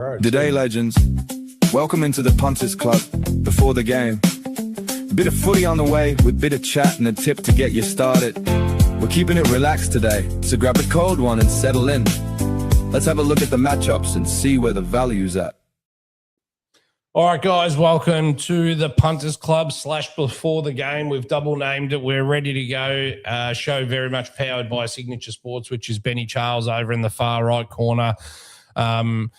G'day, legends. Welcome into the Punters Club before the game. Bit of footy on the way with bit of chat and a tip to get you started. We're keeping it relaxed today, so grab a cold one and settle in. Let's have a look at the matchups and see where the value's at. All right, guys, welcome to the Punters Club / before the game. We've double named it. We're ready to go. Show very much powered by Signature Sports, which is Benny Charles over in the far right corner. I'm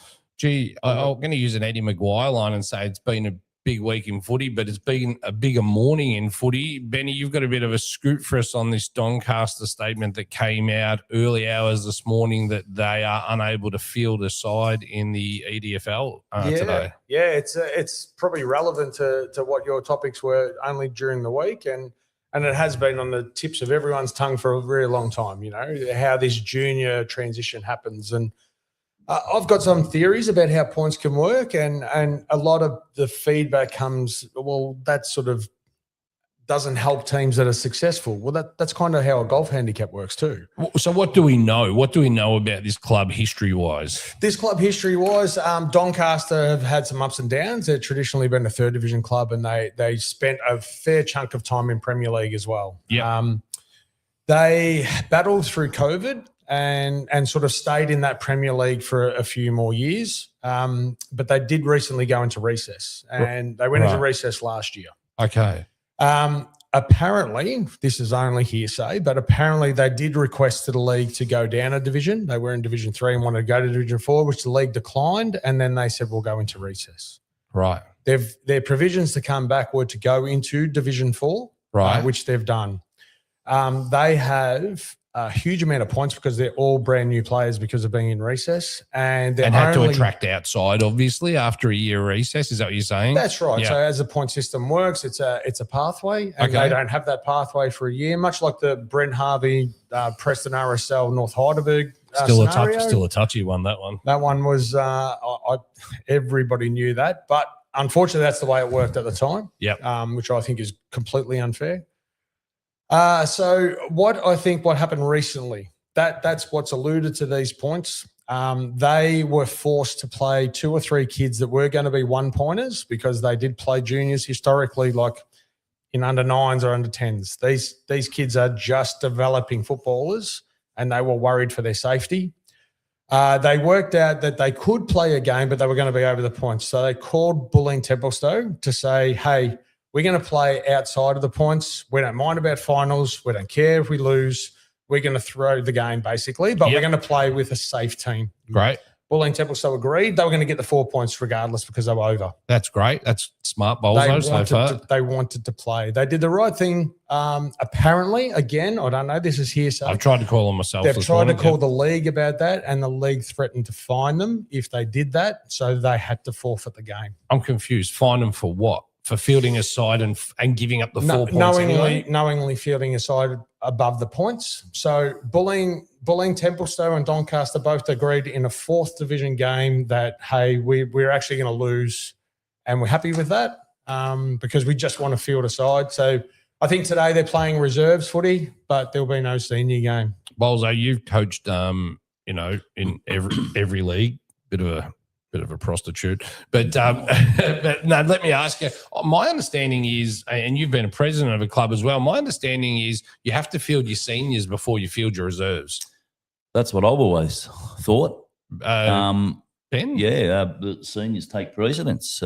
going to use an Eddie Maguire line and say it's been a big week in footy, but it's been a bigger morning in footy. Benny, you've got a bit of a scoop for us on this Doncaster statement that came out early hours this morning that they are unable to field a side in the EDFL today. Yeah, it's probably relevant to what your topics were only during the week, and it has been on the tips of everyone's tongue for a very long time, you know, how this junior transition happens. And I've got some theories about how points can work, and a lot of the feedback comes, well, that sort of doesn't help teams that are successful. Well, that's kind of how a golf handicap works too. So what do we know? What do we know about this club history-wise? This club history-wise, Doncaster have had some ups and downs. They've traditionally been a third division club, and they spent a fair chunk of time in Premier League as well. Yeah. They battled through COVID and sort of stayed in that Premier League for a few more years. But they did recently go into recess, and they went into recess last year. Okay. Apparently, this is only hearsay, but apparently they did request to the league to go down a division. They were in Division 3 and wanted to go to Division 4, which the league declined, and then they said, we'll go into recess. Right. Their provisions to come back were to go into Division 4, which they've done. They have a huge amount of points because they're all brand new players because of being in recess, and had to attract outside, obviously, after a year of recess. Is that what you're saying? That's right. Yeah. So as the point system works, it's a pathway, and they don't have that pathway for a year, much like the Brent Harvey, Preston RSL, North Heidelberg still a touchy one. That one. That one was everybody knew that, but unfortunately, that's the way it worked at the time. Yeah. Which I think is completely unfair. So what happened recently, that's what's alluded to these points. They were forced to play 2 or 3 kids that were going to be one-pointers because they did play juniors historically, like in under 9s or under 10s. These kids are just developing footballers, and they were worried for their safety. They worked out that they could play a game, but they were going to be over the points. So they called Bulleen Templestowe to say, hey, we're going to play outside of the points. We don't mind about finals. We don't care if we lose. We're going to throw the game, basically, but we're going to play with a safe team. Great. Bulleen Templestowe agreed. They were going to get the 4 points regardless because they were over. That's great. That's smart bowls They wanted to play. They did the right thing. Apparently, again, I don't know. This is hearsay. I've tried to call them myself. They've tried to call the league about that, and the league threatened to fine them if they did that. So they had to forfeit the game. I'm confused. Fine them for what? For fielding a side and giving up the 4 points knowingly fielding a side above the points. So Bulleen Templestowe and Doncaster both agreed in a 4th division game that, hey, we're actually going to lose, and we're happy with that because we just want to field a side. So I think today they're playing reserves footy, but there'll be no senior game. Bolzo, you've coached, in every league, bit of a prostitute. But no, let me ask you, my understanding is, and you've been a president of a club as well, my understanding is you have to field your seniors before you field your reserves. That's what I've always thought. Ben? Yeah, the seniors take precedence.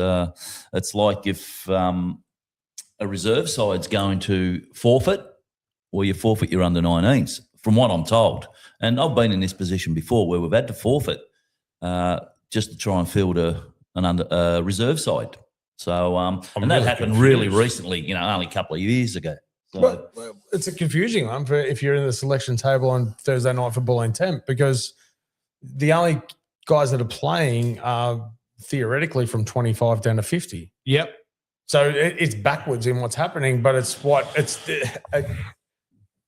It's like if a reserve side's going to forfeit, or you forfeit your under-19s, from what I'm told. And I've been in this position before where we've had to forfeit just to try and field a reserve side. So, and that happened really recently, only a couple of years ago. So, well, it's a confusing one for if you're in the selection table on Thursday night for Bulleen Temp, because the only guys that are playing are theoretically from 25 down to 50. Yep. So it's backwards in what's happening, but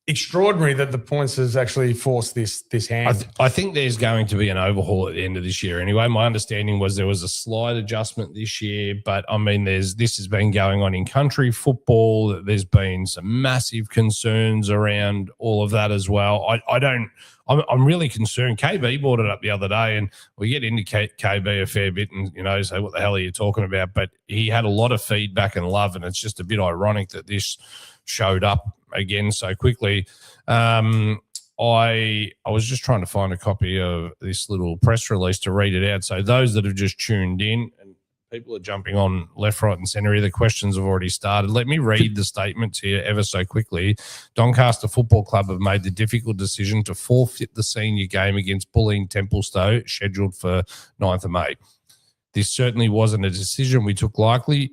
extraordinary that the points has actually forced this hand. I think there's going to be an overhaul at the end of this year anyway. My understanding was there was a slight adjustment this year, but I mean, this has been going on in country football. There's been some massive concerns around all of that as well. I'm really concerned. KB brought it up the other day, and we get into KB a fair bit and, say, what the hell are you talking about? But he had a lot of feedback and love, and it's just a bit ironic that this showed up again so quickly. I was just trying to find a copy of this little press release to read it out. So those that have just tuned in, and people are jumping on left, right, and centre here, the questions have already started. Let me read the statements here ever so quickly. Doncaster Football Club have made the difficult decision to forfeit the senior game against Bulleen Templestowe, scheduled for 9th of May. This certainly wasn't a decision we took lightly,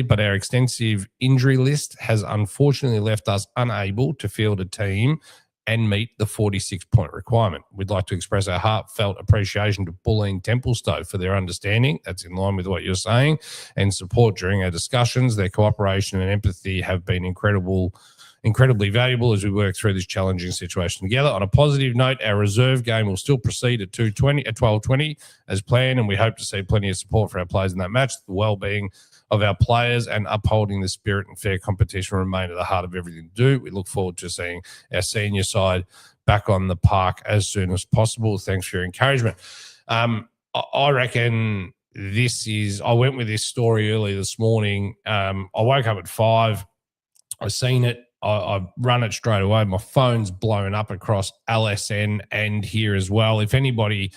but our extensive injury list has unfortunately left us unable to field a team and meet the 46-point requirement. We'd like to express our heartfelt appreciation to Bulleen Templestowe for their understanding, that's in line with what you're saying, and support during our discussions. Their cooperation and empathy have been incredibly valuable as we work through this challenging situation together. On a positive note, our reserve game will still proceed at 12:20 as planned, and we hope to see plenty of support for our players in that match. The well-being of our players and upholding the spirit and fair competition remain at the heart of everything we do. We look forward to seeing our senior side back on the park as soon as possible. Thanks for your encouragement. I reckon I went with this story early this morning. I woke up at 5. I seen it. I run it straight away. My phone's blown up across LSN and here as well. If anybody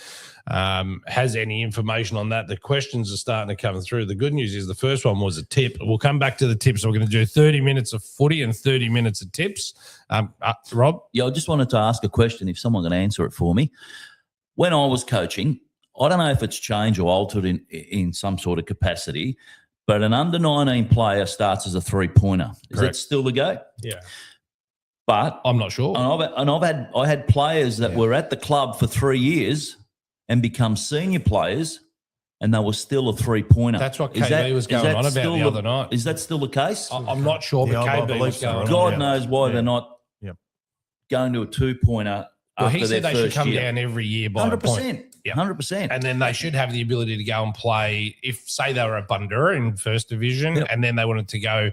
has any information on that, the questions are starting to come through. The good news is the first one was a tip. We'll come back to the tips. So we're going to do 30 minutes of footy and 30 minutes of tips. Rob? Yeah, I just wanted to ask a question if someone can answer it for me. When I was coaching, I don't know if it's changed or altered in some sort of capacity, but an under-19 player starts as a three-pointer. Is that still the go? Yeah. But I'm not sure. I had players that were at the club for 3 years and become senior players, and they were still a three-pointer. That's what KB was going on about the other night. Is that still the case? I'm not sure, but KB was going on. God knows why they're not going to a two-pointer. Well, he said they should come down every year by 100%. A point. 100%. And then they should have the ability to go and play, if, say, they were at Bundoora in First Division and then they wanted to go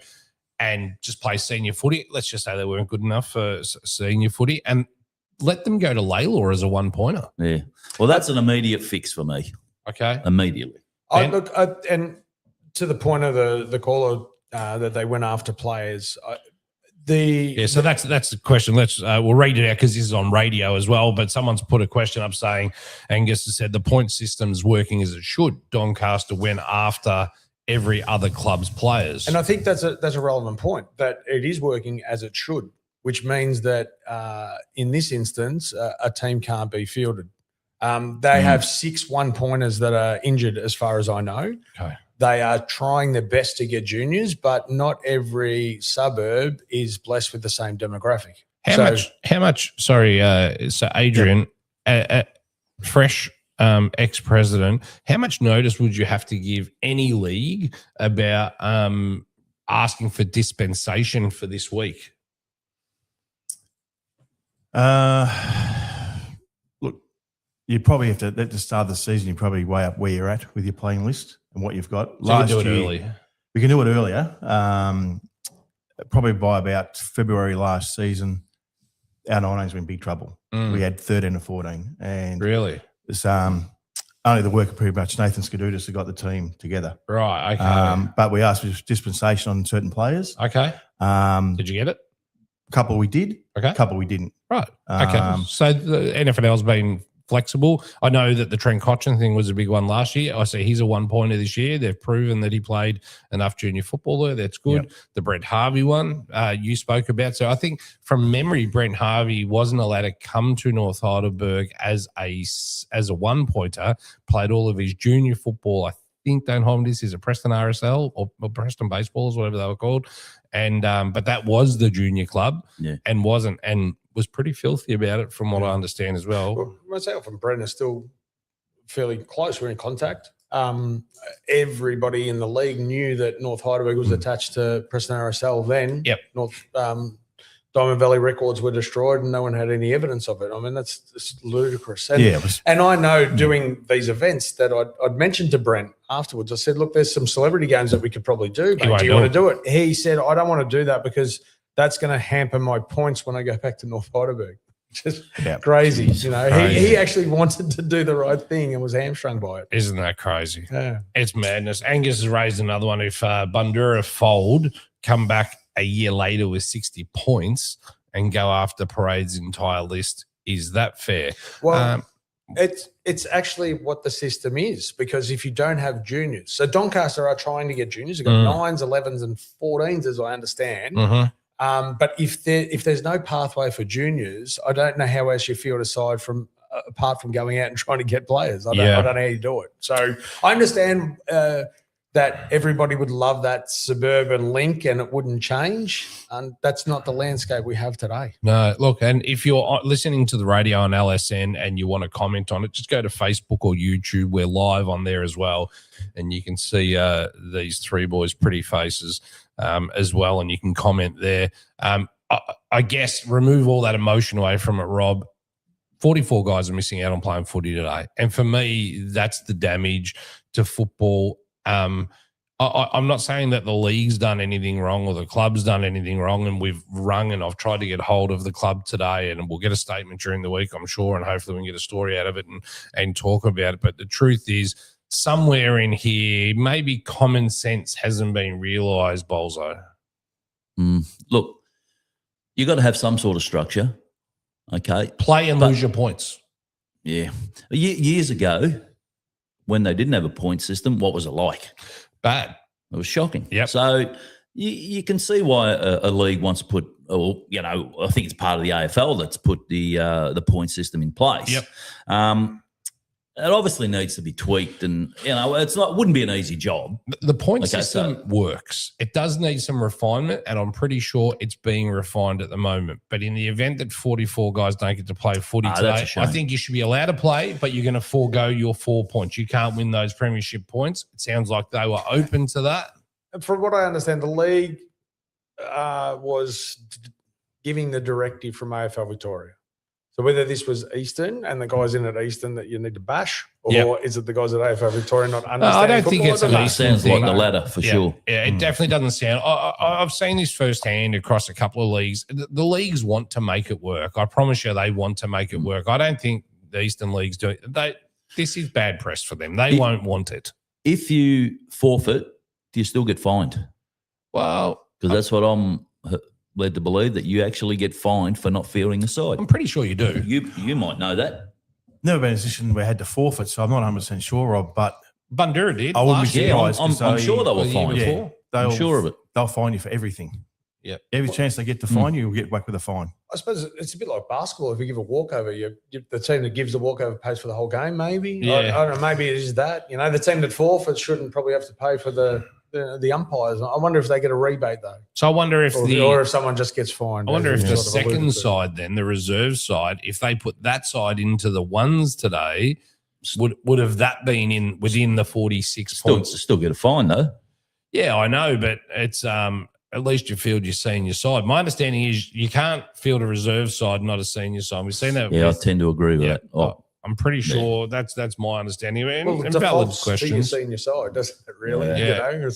and just play senior footy. Let's just say they weren't good enough for senior footy and let them go to Laylaw as a one-pointer. Yeah. Well, that's an immediate fix for me. Okay. Immediately. Look, and to the point of the caller that they went after players, so that's the question. We'll read it out because this is on radio as well. But someone's put a question up saying, Angus has said the point system's working as it should. Doncaster went after every other club's players, and I think that's a relevant point, that it is working as it should, which means that in this instance, a team can't be fielded. They have 6 one-pointers that are injured, as far as I know. Okay. They are trying their best to get juniors, but not every suburb is blessed with the same demographic. How much? Sorry, so Adrian, fresh ex-president, how much notice would you have to give any league about asking for dispensation for this week? Look, you probably have to, at the start of the season, you probably weigh up where you're at with your playing list and what you've got. So we can do it early. We can do it earlier. Probably by about February last season, our 19s were in big trouble. We had 13 to 14. And really? It's only the work of pretty much Nathan Skidudis who got the team together. Right, okay. But we asked for dispensation on certain players. Okay. Did you get it? A couple we did. Okay. A couple we didn't. Right. Okay. So the NFL's been flexible. I know that the Trent Cotchin thing was a big one last year. I say he's a one-pointer this year. They've proven that he played enough junior football there. That's good. Yep. The Brent Harvey one you spoke about. So I think from memory, Brent Harvey wasn't allowed to come to North Heidelberg as a one-pointer, played all of his junior football. I think, don't hold me this, is a Preston RSL or Preston Baseballs, whatever they were called. And but that was the junior club and was pretty filthy about it from what I understand as well. Myself and Brent are still fairly close. We're in contact. Everybody in the league knew that North Heidelberg was attached to Preston RSL then. Yep. Diamond Valley records were destroyed and no one had any evidence of it. I mean, that's ludicrous. And, Yeah, and I know doing these events that I'd mentioned to Brent afterwards. I said, look, there's some celebrity games that we could probably do. Mate. Do you want to do it? He said, I don't want to do that because that's going to hamper my points when I go back to North Heidelberg. Just crazy. You know, he actually wanted to do the right thing and was hamstrung by it. Isn't that crazy? Yeah. It's madness. Angus has raised another one. If Bundoora fold, come back a year later with 60 points and go after Parade's entire list, is that fair? Well, it's actually what the system is, because if you don't have juniors, so Doncaster are trying to get juniors. They've got 9s, 11s, and 14s, as I understand. But if there's no pathway for juniors, I don't know how else you field a side from apart from going out and trying to get players. I don't know how you do it. So I understand that everybody would love that suburban link and it wouldn't change. And that's not the landscape we have today. No, look, and if you're listening to the radio on LSN and you want to comment on it, just go to Facebook or YouTube. We're live on there as well. And you can see these three boys' pretty faces as well, and you can comment there. I guess remove all that emotion away from it, Rob. 44 guys are missing out on playing footy today. And for me, that's the damage to football. I'm not saying that the league's done anything wrong or the club's done anything wrong, and we've rung and I've tried to get hold of the club today, and we'll get a statement during the week, I'm sure, and hopefully we can get a story out of it and talk about it. But the truth is, somewhere in here, maybe common sense hasn't been realised, Bolzo. Look, you got to have some sort of structure, okay? Play and lose your points. Yeah. Years ago, when they didn't have a point system, what was it like? Bad. It was shocking. Yep. So you can see why a league wants to put, I think it's part of the AFL that's put the point system in place. Yep. It obviously needs to be tweaked, and wouldn't be an easy job. The point system works. It does need some refinement, and I'm pretty sure it's being refined at the moment. But in the event that 44 guys don't get to play footy today, I think you should be allowed to play, but you're going to forego your 4 points. You can't win those premiership points. It sounds like they were open to that. From what I understand, the league was giving the directive from AFL Victoria. So whether this was Eastern and the guys in at Eastern that you need to bash, or is it the guys at AFL Victoria not understanding? I don't think it's an Eastern sounds thing. like the latter for sure. Yeah, it definitely doesn't sound. I've seen this firsthand across a couple of leagues. The leagues want to make it work. I promise you, they want to make it work. I don't think the Eastern leagues do it. This is bad press for them. They won't want it. If you forfeit, do you still get fined? Well, because that's what I'm led to believe, that you actually get fined for not fielding a side. I'm pretty sure you do. You might know that. Never been in a position where I had to forfeit, so I'm not 100% sure, Rob, but Bundoora did. I wouldn't be surprised. I'm sure they were fined. Yeah, I'm sure of it. They'll fine you for everything. Yep. Every chance they get to fine you, you'll get whacked with a fine. I suppose it's a bit like basketball. If you give a walkover, the team that gives the walkover pays for the whole game, maybe. Yeah. I don't know, maybe it is that. The team that forfeits shouldn't probably have to pay for the umpires. I wonder if they get a rebate though. So I wonder if or if someone just gets fined. I wonder if the second side, then the reserve side, if they put that side into the ones today, would have that been within the 46 points? Still get a fine though. Yeah, I know, but it's at least you field your senior side. My understanding is you can't field a reserve side, not a senior side. We've seen that. Yeah, I tend to agree with that. I'm pretty sure that's my understanding. Well, and valid questions. To your senior side, doesn't it really? Yeah.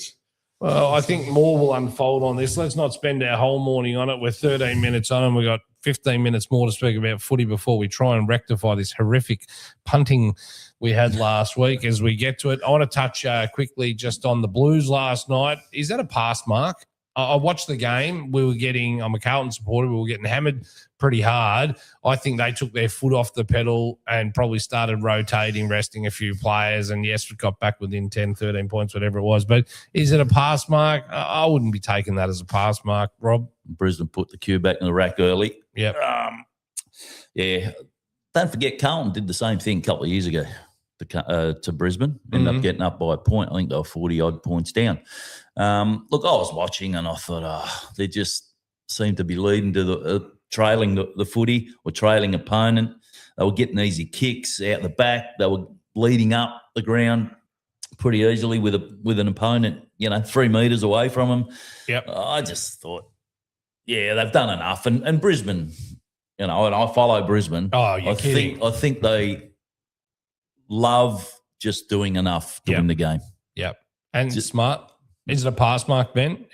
Well, I think more will unfold on this. Let's not spend our whole morning on it. We're 13 minutes on, and we've got 15 minutes more to speak about footy before we try and rectify this horrific punting we had last week. As we get to it, I want to touch quickly just on the Blues last night. Is that a pass mark? I watched the game. I'm a Carlton supporter. We were getting hammered pretty hard. I think they took their foot off the pedal and probably started rotating, resting a few players. And yes, we got back within 10, 13 points, whatever it was. But is it a pass mark? I wouldn't be taking that as a pass mark, Rob. Brisbane put the cue back in the rack early. Yep. Yeah. Don't forget, Carlton did the same thing a couple of years ago to Brisbane. Ended up getting up by a point. I think they were 40-odd points down. Look, I was watching and I thought, they just seemed to be leading to the trailing the footy or trailing opponent. They were getting easy kicks out the back. They were leading up the ground pretty easily with an opponent, 3 meters away from them. Yep. I just thought, Yeah, they've done enough. And Brisbane, and I follow Brisbane. Oh, you're kidding. I think they love just doing enough to win the game. Yep. And smart. Is it a pass mark, Ben?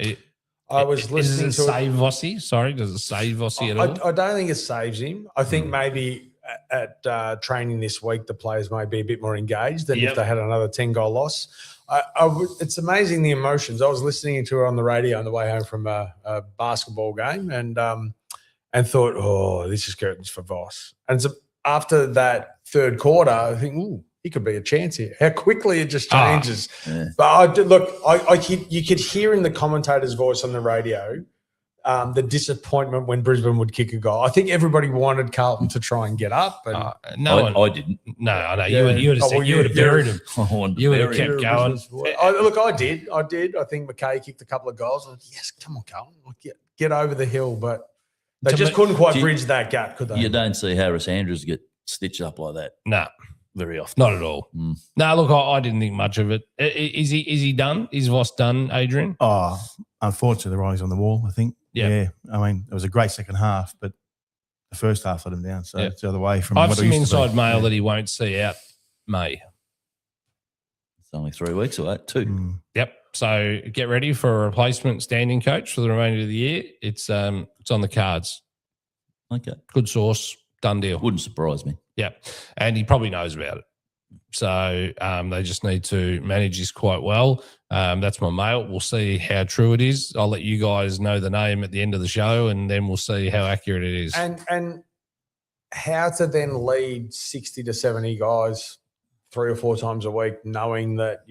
I was listening does it to save Vossi? Sorry, does it save Vossi at all? I don't think it saves him. I think maybe at training this week, the players may be a bit more engaged than if they had another 10-goal loss. It's amazing the emotions. I was listening to it on the radio on the way home from a basketball game and thought, oh, this is curtains for Voss. And so after that third quarter, I think, ooh, he could be a chance here. How quickly it just changes. But you could hear in the commentator's voice on the radio the disappointment when Brisbane would kick a goal. I think everybody wanted Carlton to try and get up. And I didn't. No, I know. You would have buried him. You would have kept going. I did. I think McKay kicked a couple of goals. I was like, yes, come on, Carlton. Get over the hill. But they just couldn't quite bridge that gap, could they? You don't see Harris Andrews get stitched up like that. No. Very often. Not at all. No, look, I didn't think much of it. Is he done? Is Voss done, Adrian? Oh, unfortunately, the writing's on the wall, I think. Yeah. I mean, it was a great second half, but the first half let him down. So it's the other way from I've what it some used to be. inside mail that he won't see out May. It's only 3 weeks away, 2. Yep. So get ready for a replacement standing coach for the remainder of the year. It's on the cards. Okay. Good source. Done deal. Wouldn't surprise me. Yep. And he probably knows about it. So they just need to manage this quite well. That's my mail. We'll see how true it is. I'll let you guys know the name at the end of the show, and then we'll see how accurate it is. And how to then lead 60 to 70 guys 3 or 4 times a week, knowing that,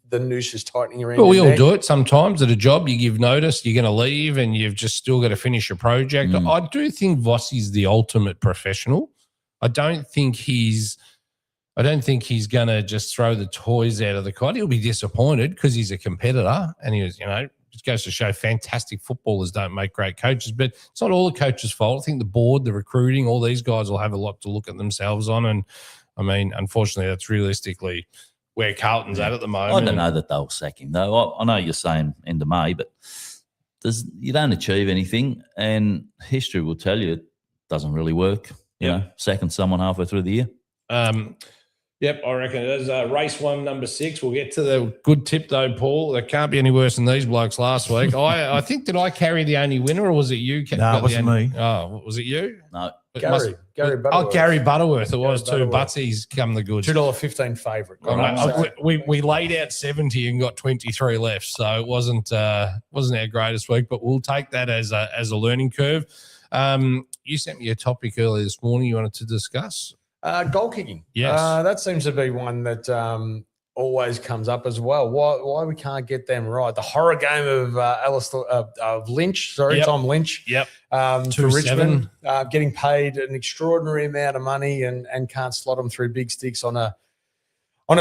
the noose is tightening around. Well, we all do it sometimes at a job. You give notice, you're going to leave, and you've just still got to finish a project. I do think Vossi's the ultimate professional. I don't think he's going to just throw the toys out of the cot. He'll be disappointed because he's a competitor, and he was, it goes to show fantastic footballers don't make great coaches, but it's not all the coach's fault. I think the board, the recruiting, all these guys will have a lot to look at themselves on. And I mean, unfortunately, that's realistically where Carlton's at the moment. I don't know that they'll sack him, though. I know you're saying end of May, but you don't achieve anything, and history will tell you it doesn't really work. Sacking someone halfway through the year. Yep, I reckon it is. Race 1, number 6. We'll get to the good tip, though, Paul. That can't be any worse than these blokes last week. I think, did I carry the only winner, or was it you? No, it wasn't me. Oh, was it you? No. Gary Butterworth. Oh, Gary Butterworth. It was too. Butsy's come the goods. $2.15 favourite. We laid out 70 and got 23 left, so it wasn't our greatest week, but we'll take that as a learning curve. You sent me a topic earlier this morning you wanted to discuss. Goal kicking. Yes. That seems to be one that always comes up as well. Why we can't get them right? The horror game of Lynch, Tom Lynch. Yep. For Richmond, getting paid an extraordinary amount of money and can't slot them through big sticks on a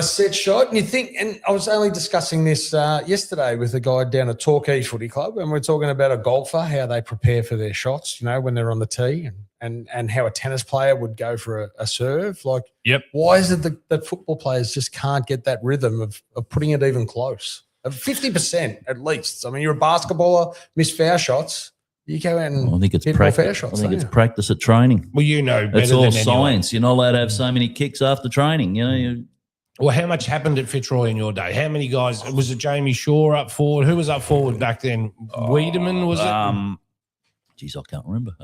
set shot. And you think, and I was only discussing this yesterday with a guy down at Torquay Footy Club, and we're talking about a golfer, how they prepare for their shots, when they're on the tee, and how a tennis player would go for a serve. Like, why is it that football players just can't get that rhythm of putting it even close? 50% at least. I mean, you're a basketballer, miss foul shots. You go out and hit more fair shots. I think it's practice at training. Well, better it's all than science. You're not allowed to have so many kicks after training. Well, how much happened at Fitzroy in your day? How many guys? Was it Jamie Shaw up forward? Who was up forward back then? Wiedemann, was it? Geez, I can't remember.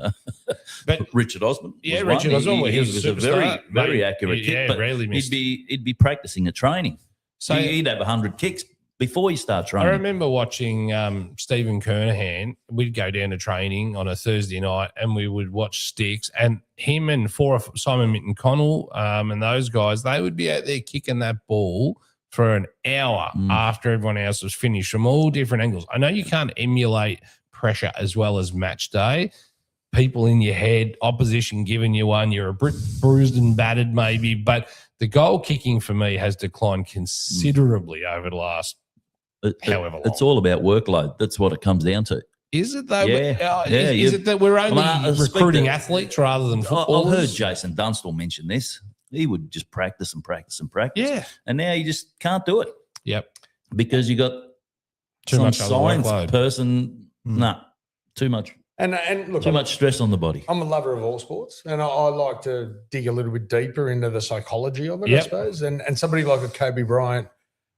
But Richard Osmond. Yeah, Richard Osmond. He was a very, very accurate kick. But rarely missed. He'd be practicing at training. So he'd have 100 kicks before you start training. I remember watching Stephen Kernahan. We'd go down to training on a Thursday night and we would watch sticks, and him and Simon Minton-Connell and those guys, they would be out there kicking that ball for an hour after everyone else was finished from all different angles. I know you can't emulate pressure as well as match day. People in your head, opposition giving you one, you're a bit bruised and battered maybe, but the goal kicking for me has declined considerably over the last however long. It's all about workload. That's what it comes down to. Is it though? Yeah. Is it that we're only recruiting athletes rather than footballers? I've heard Jason Dunstall mention this. He would just practice and practice and practice. Yeah. And now you just can't do it. Yep. Because you got too some much science workload. person. Nah, too much. And look, Too much stress on the body. I'm a lover of all sports, and I like to dig a little bit deeper into the psychology of it, I suppose. And somebody like a Kobe Bryant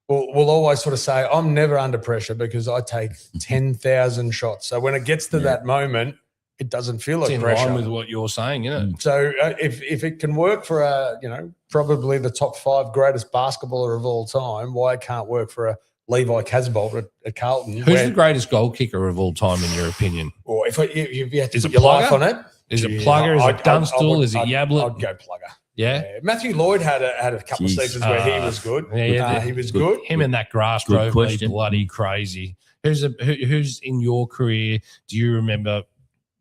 will always sort of say, I'm never under pressure because I take 10,000 shots. So when it gets to that moment, it doesn't feel like It's in pressure. line with what you're saying, isn't it? So if it can work for probably the top 5 greatest basketballer of all time, why it can't work for a Levi Casbolt at Carlton? Who's the greatest goal kicker of all time, in your opinion? Or if you had to Is put it your life Plugger? on it, Is it Plugger? Is it Dunstall? Is it Yablett? I'd go Plugger. Yeah. Matthew Lloyd had a couple of seasons where he was good. He was good. Him and that grass Good drove question. me bloody crazy. Who's in your career? Do you remember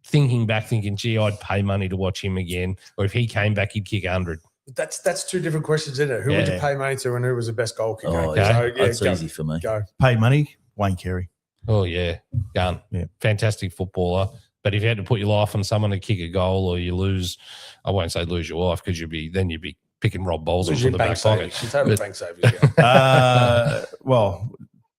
thinking, gee, I'd pay money to watch him again, or if he came back, he'd kick 100? That's 2 different questions, isn't it? Who would you pay money to, and who was the best goal kicker? Oh, that's easy for me. Go. Pay money, Wayne Carey. Oh yeah, gun. Yeah. Fantastic footballer. But if you had to put your life on someone to kick a goal, or you lose, I won't say lose your life because you'd be picking Rob Bolson from the back pocket. Total bank savings. Well,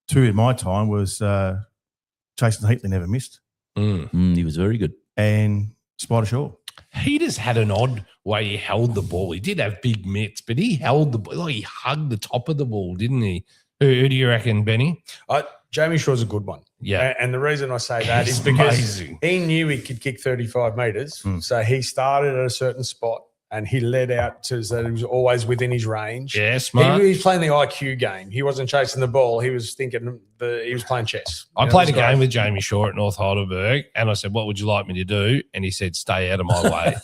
2 in my time was Jason Heatley never missed, He was very good. and Spider Shaw. He just had an odd way he held the ball. He did have big mitts, but he held the ball, like he hugged the top of the ball, didn't he? Who do you reckon, Benny? Jamie Shaw's a good one. Yeah. And the reason I say that He's is because amazing. he knew he could kick 35 metres. So he started at a certain spot and he led out to so that he was always within his range. Yeah, smart. He was playing the IQ game. He wasn't chasing the ball. He was thinking he was playing chess. I played a game with Jamie Shaw at North Heidelberg, and I said, what would you like me to do? And he said, stay out of my way.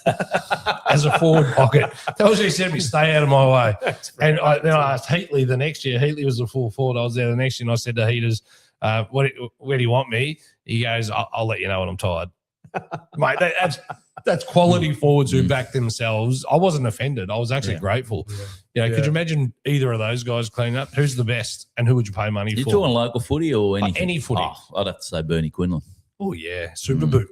As a forward pocket. That was what he said to me, stay out of my way. And then I asked Heatley the next year. Heatley was the full forward. I was there the next year, and I said to Heaters, where do you want me? He goes, I'll let you know when I'm tired. Mate, that's quality forwards who back themselves. I wasn't offended. I was actually grateful. Could you imagine either of those guys cleaning up? Who's the best, and who would you pay money You for? talking local footy or anything? Any footy. Oh, I'd have to say Bernie Quinlan. Oh yeah, super boot.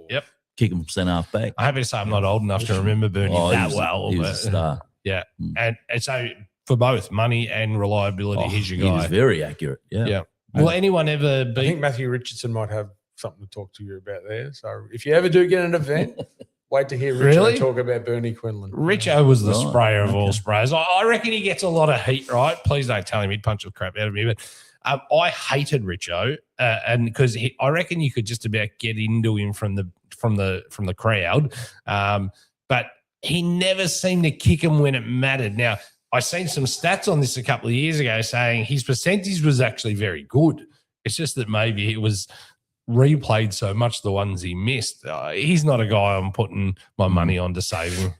Yep. Kick him from centre half back. I'm happy to say I'm not old enough to remember Bernie that well. He was a star. Yeah, and so for both money and reliability, he's your guy. He was very accurate. Yeah. Will anyone ever I beat? think Matthew Richardson might have something to talk to you about there. So if you ever do get an event, wait to hear Richard talk about Bernie Quinlan. Richo was the sprayer of all sprayers. I reckon he gets a lot of heat, right? Please don't tell him he'd punch the crap out of me. But I hated Richo, and because I reckon you could just about get into him from the crowd, but he never seemed to kick him when it mattered. Now I seen some stats on this a couple of years ago saying his percentage was actually very good. It's just that maybe it was replayed so much the ones he missed. He's not a guy I'm putting my money on to save him.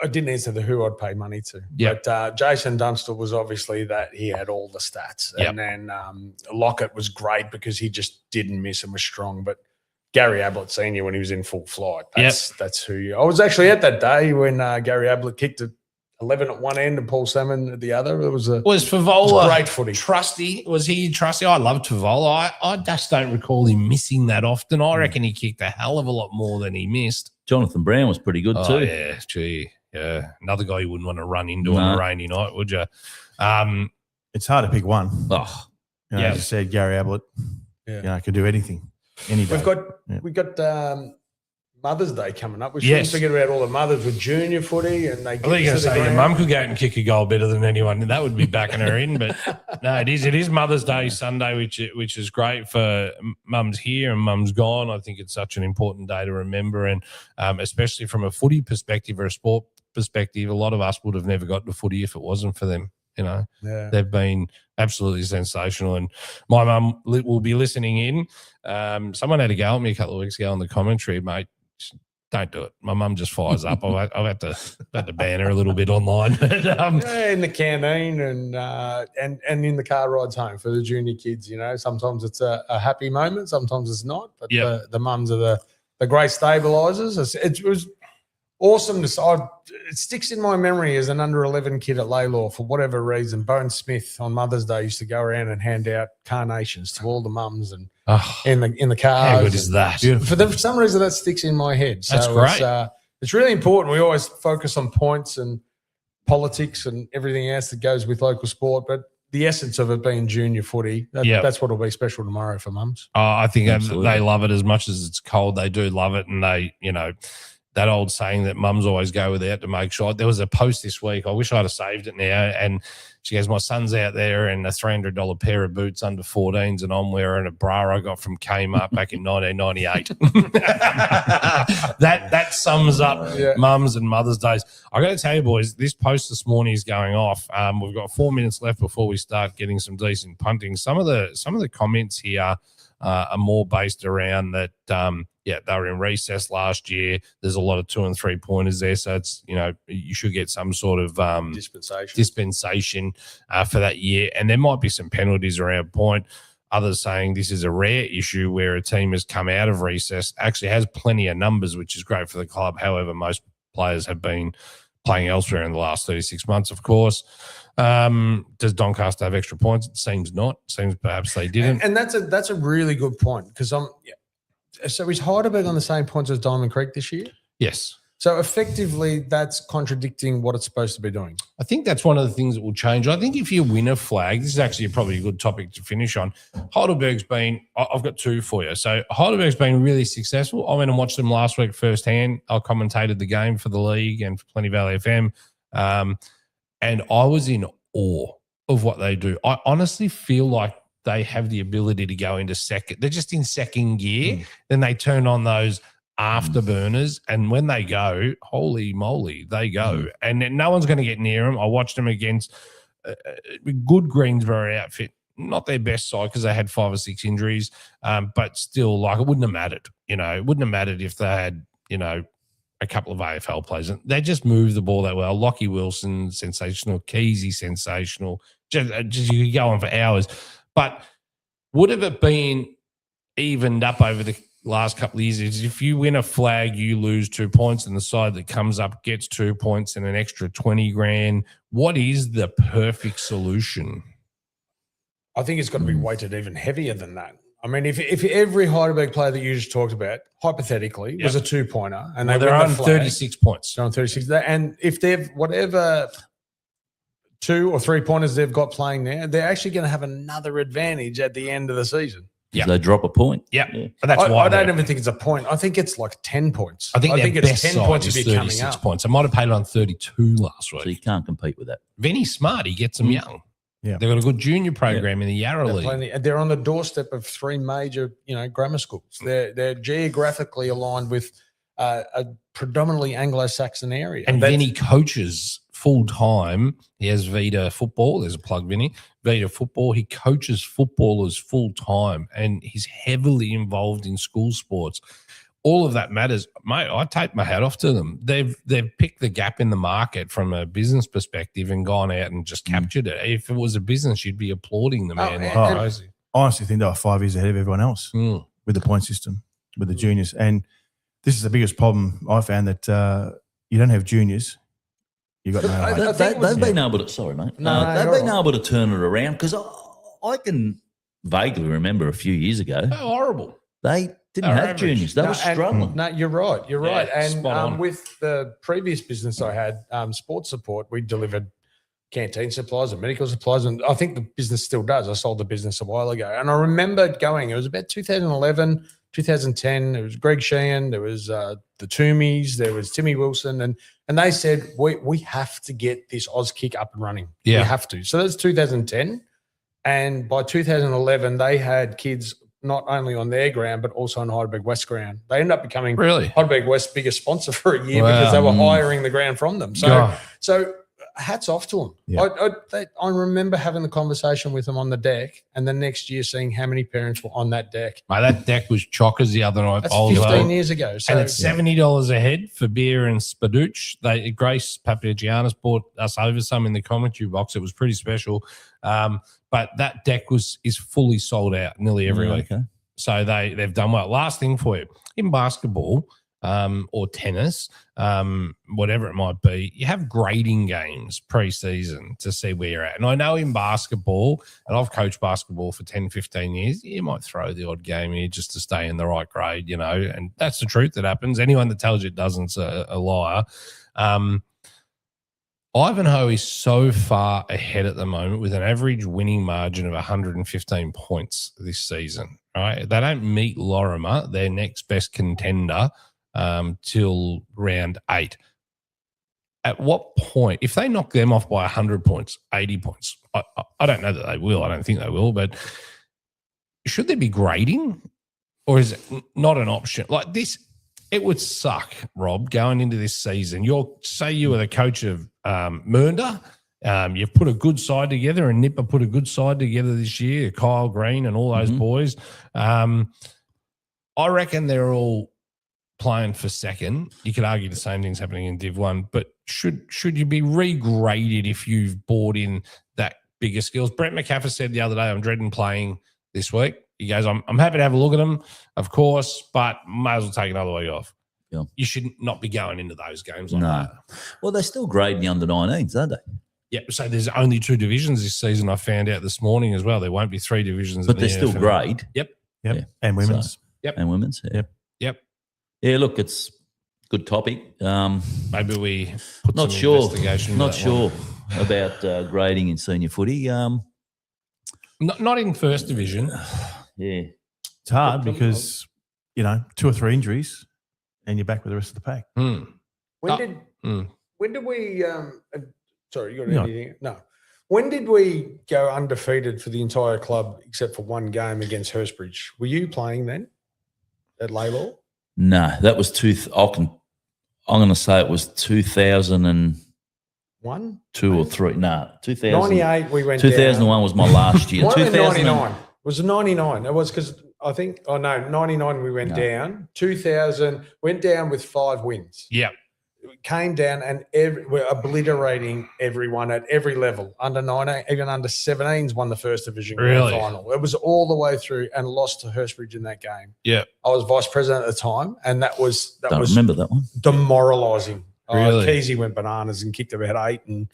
I didn't answer the who I'd pay money to. Yep. But Jason Dunstall was obviously that he had all the stats. Yep. And then Lockett was great because he just didn't miss and was strong. But Gary Ablett Sr., when he was in full flight, that's who you – I was actually at that day when Gary Ablett kicked it 11 at one end and Paul Salmon at the other. It was Favola great footy. Trusty? Was he trusty? I loved Favola. I just don't recall him missing that often. I reckon he kicked a hell of a lot more than he missed. Jonathan Brown was pretty good too. Yeah, gee. Yeah. Another guy you wouldn't want to run into on a rainy night, would you? It's hard to pick one. Oh, As you said, Gary Ablett, could do anything, any day. We've got Mother's Day coming up. We shouldn't forget about all the mothers with junior footy. And they I think you're going to say your mum could go out and kick a goal better than anyone. That would be backing her in. But no, it is Mother's Day Sunday, which is great for mums here and mums gone. I think it's such an important day to remember. And especially from a footy perspective or a sport perspective, a lot of us would have never got to footy if it wasn't for them. They've been absolutely sensational. And my mum will be listening in. Someone had a go at me a couple of weeks ago on the commentary, mate. Don't do it. My mum just fires up. I've had to ban her a little bit online. But, in the canteen and in the car rides home for the junior kids. Sometimes it's a happy moment, sometimes it's not. But the mums are the great stabilisers. It was awesome it sticks in my memory as an under 11 kid at Laylaw for whatever reason. Bone Smith on Mother's Day used to go around and hand out carnations to all the mums and in the cars. How good is that? For some reason that sticks in my head. So that's great. It's really important. We always focus on points and politics and everything else that goes with local sport, but the essence of it being junior footy. That's what will be special tomorrow for mums. I think Absolutely. they love it as much as it's cold. They do love it, and they, that old saying that mums always go without to make sure. There was a post this week. I wish I'd have saved it now. And she goes, my son's out there in a $300 pair of boots under 14s, and I'm wearing a bra I got from Kmart back in 1998. that sums up mums and Mother's Days. I got to tell you, boys, this post this morning is going off. We've got 4 minutes left before we start getting some decent punting. Some of the comments here are more based around that. They were in recess last year. There's a lot of 2 and 3 pointers there. So it's, you should get some sort of dispensation for that year. And there might be some penalties around point. Others saying this is a rare issue where a team has come out of recess, actually has plenty of numbers, which is great for the club. However, most players have been playing elsewhere in the last 36 months, of course. Does Doncaster have extra points? It seems not. Seems perhaps they didn't. And that's a really good point, because so is Heidelberg on the same points as Diamond Creek this year? Yes. So effectively, that's contradicting what it's supposed to be doing. I think that's one of the things that will change. I think if you win a flag, this is actually probably a good topic to finish on. Heidelberg's been, I've got 2 for you. So Heidelberg's been really successful. I went and watched them last week firsthand. I commentated the game for the league and for Plenty Valley FM. And I was in awe of what they do. I honestly feel like they have the ability to go into second. They're just in second gear. Then they turn on those afterburners, and when they go, holy moly, they go. And then no one's going to get near them. I watched them against good Greensboro outfit. Not their best side because they had 5 or 6 injuries, but still, like, it wouldn't have mattered. It wouldn't have mattered if they had, a couple of AFL players. They just move the ball that well. Lockie Wilson, sensational. Keezy, sensational. Just you could go on for hours. But would have it been evened up over the last couple of years? Is if you win a flag, you lose 2 points, and the side that comes up gets 2 points and an extra 20 grand. What is the perfect solution? I think it's got to be weighted even heavier than that. I mean, if every Heidelberg player that you just talked about, hypothetically, was a 2-pointer, and they're on 36 points. They're on 36. And if they've whatever 2 or 3 pointers they've got playing there, they're actually going to have another advantage at the end of the season. Yeah, they drop a point. Yeah. That's why I don't even think it's a point. I think it's like 10 points. I think it's 10 points if you're coming 36 up. points. I might have paid it on 32 last week. So you can't compete with that. Vinny's smart. He gets them young. Yeah. They've got a good junior program in the Yarra League. They're on the doorstep of 3 major, grammar schools. They're geographically aligned with a predominantly Anglo-Saxon area. And Vinny coaches full-time. He has Vita football. There's a plug, Vinny. Vita football. He coaches footballers full-time, and he's heavily involved in school sports. All of that matters. Mate, I take my hat off to them. They've picked the gap in the market from a business perspective and gone out and just captured it. If it was a business, you'd be applauding the man. Crazy. I honestly think they were 5 years ahead of everyone else with the point system, with the juniors. And this is the biggest problem I found, that you don't have juniors. You got no. They've been able to. Sorry, mate. They've been able to turn it around, because I can vaguely remember a few years ago. How horrible. They didn't have juniors. They were struggling. No, you're right. You're right. And with the previous business I had, sports support, we delivered canteen supplies and medical supplies. And I think the business still does. I sold the business a while ago. And I remember it was about 2011, 2010. It was Greg Sheehan. There was the Toomeys. There was Timmy Wilson. And they said, we have to get this Auskick up and running. Yeah. We have to. So that's 2010. And by 2011, they had kids not only on their ground, but also on Heidelberg West ground. They ended up becoming Heidelberg West's biggest sponsor for a year because they were hiring the ground from them. So hats off to them. Yeah. I remember having the conversation with them on the deck, and the next year seeing how many parents were on that deck. Mate, that deck was chockers the other night. That's 15 years ago. So, and it's $70 a head for beer and spadooch. Grace Papagiannis bought us over some in the commentary box. It was pretty special. But that deck is fully sold out nearly every week. Okay. So they've done well. Last thing for you. In basketball or tennis, whatever it might be, you have grading games pre-season to see where you're at. And I know in basketball, and I've coached basketball for 10, 15 years, you might throw the odd game here just to stay in the right grade, and that's the truth that happens. Anyone that tells you it doesn't is a liar. Ivanhoe is so far ahead at the moment with an average winning margin of 115 points this season, right? They don't meet Lorimer, their next best contender, till round 8. At what point, if they knock them off by 100 points, 80 points, I don't know that they will. I don't think they will, but should there be grading or is it not an option? Like this, it would suck, Rob, going into this season. Say you were the coach of Mernda. You've put a good side together, and Nipper put a good side together this year, Kyle Green and all those boys. I reckon they're all playing for second. You could argue the same thing's happening in Div 1, but should you be regraded if you've bought in that bigger skills? Brett McCaffrey said the other day, I'm dreading playing this week. He goes, I'm happy to have a look at them, of course, but may as well take another week off. Yeah. You should not be going into those games like that. Well, they're still grading the under-19s, aren't they? Yeah, so there's only 2 divisions this season. I found out this morning as well. There won't be 3 divisions. But they're still grade. Yep. Yeah. And women's. Yep. And women's. Yep. Yeah, look, it's a good topic. Maybe we put not some sure. investigation. Not sure about grading in senior footy. Not in first division. Yeah. It's hard because, 2 or 3 injuries and you're back with the rest of the pack. When did we sorry, you got anything? No. When did we go undefeated for the entire club except for one game against Hurstbridge? Were you playing then at Laylaw? No, that was I'm going to say it was 2001, 2 or 3. No, 2000. 98 we went 2001 down. was my last year. 99. Was it 99? It was because I think, 99 we went down. 2000 went down with 5 wins. Yeah. Came down and we're obliterating everyone at every level. Under 19, even under 17s won the first division grand final. It was all the way through and lost to Hurstbridge in that game. Yeah. I was vice president at the time, and that was remember that one. Demoralising. Really? Keezy went bananas and kicked about 8. And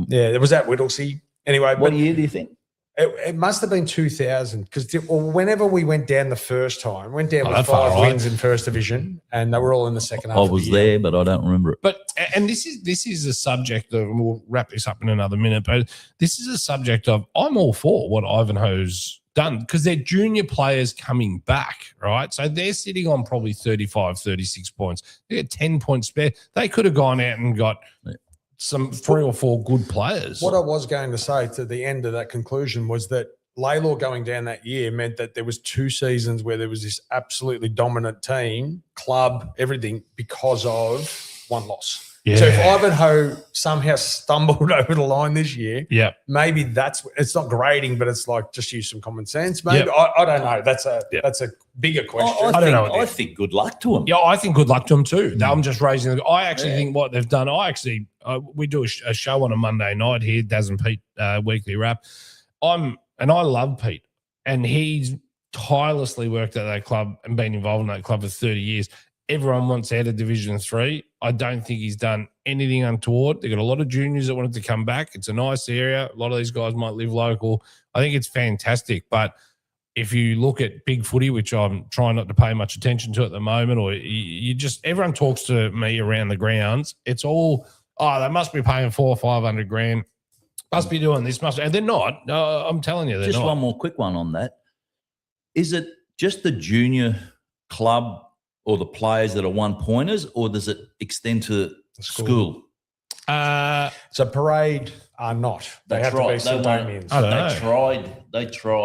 it was at Whittlesea. Anyway, what year do you think? It must have been 2000 because whenever we went down the first time, went down with 5 right. wins in first division, and they were all in the second half. I was there, but I don't remember it. But and this is a subject of, and we'll wrap this up in another minute. But this is a subject of I'm all for what Ivanhoe's done because they're junior players coming back, right? So they're sitting on probably 35, 36 points. They got 10 points spare. They could have gone out and got some 3 or 4 good players. What I was going to say to the end of that conclusion was that Laylaw going down that year meant that there was 2 seasons where there was this absolutely dominant team, club, everything because of 1 loss. Yeah. So if Ivanhoe somehow stumbled over the line this year, maybe it's not grading, but it's like just use some common sense. Maybe I don't know. That's a bigger question. I think good luck to them. Yeah, I think good luck to them too. I'm just raising. I actually think what they've done. We do a show on a Monday night here, Daz and Pete weekly wrap. I love Pete, and he's tirelessly worked at that club and been involved in that club for 30 years. Everyone wants out of Division 3. I don't think he's done anything untoward. They've got a lot of juniors that wanted to come back. It's a nice area. A lot of these guys might live local. I think it's fantastic. But if you look at big footy, which I'm trying not to pay much attention to at the moment, or everyone talks to me around the grounds, it's all, they must be paying 400 or 500 grand. Must be doing this, and they're not. I'm telling you, they're just not. One more quick one on that. Is it just the junior club or the players that are one-pointers, or does it extend to the school? So Parade are not. They have to be St. Damians. They tried.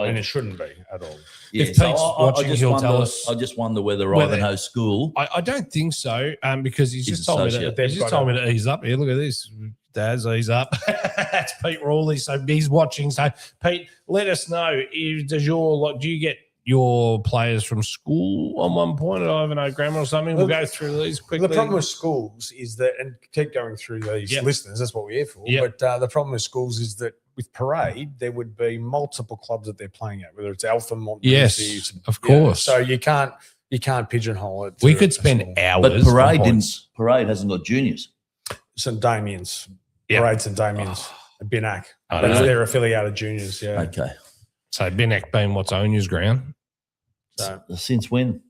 And it shouldn't be at all. Yeah, if Pete's watching, he'll tell us. I just wonder whether Ivanhoe School. I don't think so, because he's just told me to ease up. Here, look at this. Daz, ease up. That's Pete Rawley. So he's watching. So Pete, let us know. Do you get your players from school on one point at Ivanhoe Grammar or something? We'll go through these quickly. The problem with schools is that, and keep going through these listeners, that's what we're here for. Yep. But the problem with schools is that with Parade, there would be multiple clubs that they're playing at, whether it's Alphamont. Yes, of course. So you can't pigeonhole it. We could spend hours. But Parade hasn't got juniors. St. Damians. Parade St. Damians. Binac. They're affiliated juniors, yeah. Okay. So Binac being what's Onya's ground? So, since when?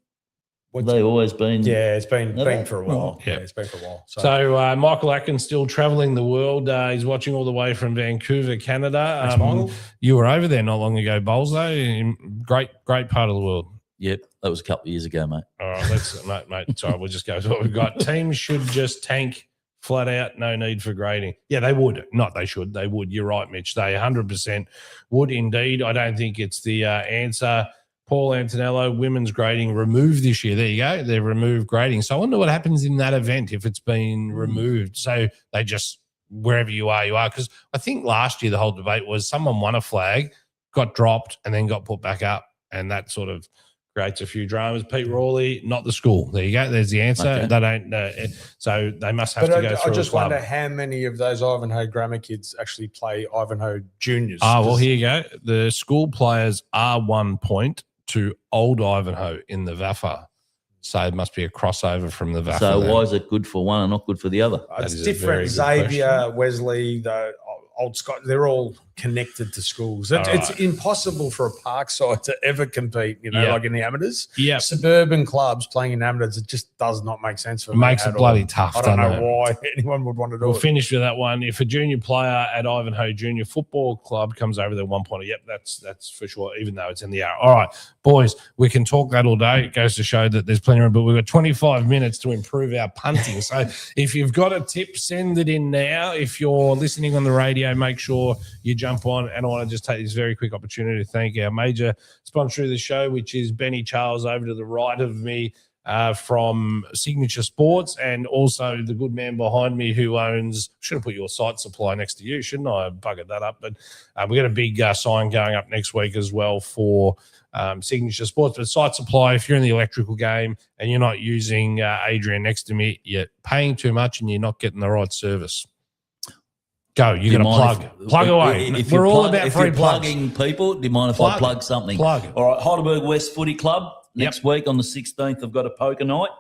They always been. Yeah, it's been Never? for a while. Yeah. It's been for a while. So Michael Atkins still travelling the world. He's watching all the way from Vancouver, Canada. Thanks, Michael. You were over there not long ago, Bowles, though. Great part of the world. Yep, that was a couple of years ago, mate. All right, mate. Sorry, we'll just go to what we've got. Teams should just tank flat out. No need for grading. Yeah, they would. Not they should. They would. You're right, Mitch. They 100% would indeed. I don't think it's the answer. Paul Antonello, women's grading removed this year. There you go. They've removed grading. So I wonder what happens in that event if it's been removed. So they just, wherever you are. Because I think last year the whole debate was someone won a flag, got dropped, and then got put back up. And that sort of creates a few dramas. Pete Rawley, not the school. There you go. There's the answer. Okay. They don't. So they must have to go through I just a club. wonder how many of those Ivanhoe grammar kids actually play Ivanhoe juniors. Well, here you go. The school players are 1 point to Old Ivanhoe in the VAFA. So it must be a crossover from the VAFA. So then. why is it good for one and not good for the other? It's is a very different. good Xavier, question. Wesley, the Old Scott, they're all connected to schools. It's impossible for a Parkside to ever compete, like in the amateurs. Yeah. Suburban clubs playing in amateurs, it just does not make sense for It me. makes at it bloody all. tough. I don't know doesn't it? why anyone would want to do We'll it. finish with that one. If a junior player at Ivanhoe Junior Football Club comes over their 1 point, yep, that's for sure, even though it's in the hour. All right, boys, we can talk that all day. It goes to show that there's plenty of room, but we've got 25 minutes to improve our punting. So if you've got a tip, send it in now. If you're listening on the radio, make sure you jump on. And I want to just take this very quick opportunity to thank our major sponsor of the show, which is Benny Charles over to the right of me, from Signature Sports, and also the good man behind me who owns, should have put your site supply next to you, shouldn't I? I buggered that up. But we got a big sign going up next week as well for Signature Sports. But site supply, if you're in the electrical game and you're not using Adrian next to me, you're paying too much and you're not getting the right service. Go, you got to plug away. If We're all plug, about if free you're plugs. plugging people, do you mind if I plug something? Plug. All right, Heidelberg West Footy Club next week on the 16th. I've got a poker night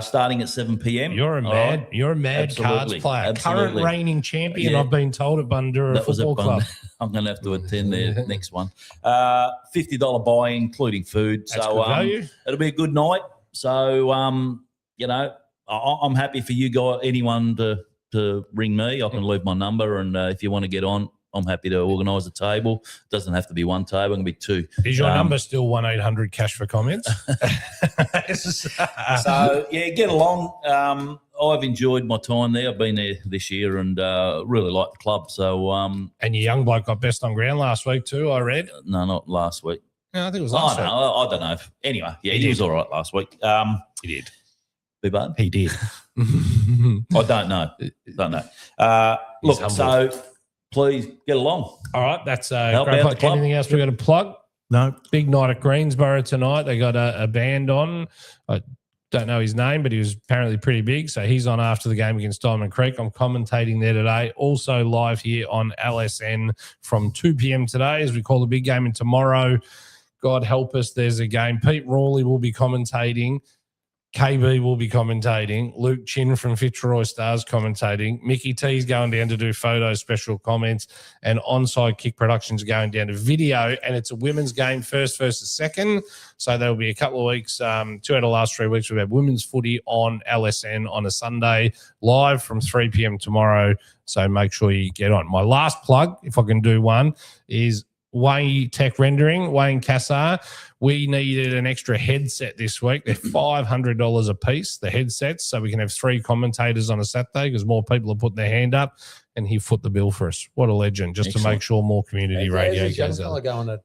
starting at 7 p.m. You're a mad Absolutely. cards player. Absolutely. Current reigning champion, Yeah. I've been told, at Bundoora That was a Football fun. Club. I'm going to have to attend their next one. $50 buy, including food. That's so good value. It'll be a good night. So I'm happy for you guys, anyone to ring me. I can leave my number, and if you want to get on, I'm happy to organise a table. It doesn't have to be one table; it can be two. Is your number still 1-800-CASH for comments? So yeah, get along. I've enjoyed my time there. I've been there this year and really like the club. So And your young bloke got best on ground last week too, I read. no, not last week. No, I think it was I last don't week. know. I don't know. Anyway, yeah, He he did. was all right last week. He did. Big bud? He did. I don't know. Don't know. Look, humble. so please get along. All right, that's Help great out plug. the club. Anything else we got to plug? No, Big night at Greensboro tonight. They got a band on. I don't know his name, but he was apparently pretty big. So he's on after the game against Diamond Creek. I'm commentating there today. Also live here on LSN from 2 p.m. today as we call the big game. And tomorrow, God help us, there's a game. Pete Rawley will be commentating. KB will be commentating. Luke Chin from Fitzroy Stars commentating. Mickey T's going down to do photos, special comments, and Onside Kick Productions going down to video. And it's a women's game, first versus second. So there'll be a couple of weeks, 2 out of the last 3 weeks, we've had women's footy on LSN on a Sunday, live from 3 p.m. tomorrow. So make sure you get on. My last plug, if I can do one, is Wayne Tech Rendering, Wayne Cassar. We needed an extra headset this week. They're $500 a piece, the headsets, so we can have 3 commentators on a Saturday because more people are putting their hand up, and he foot the bill for us. What a legend, just Excellent. to make sure more community radio goes out. Going at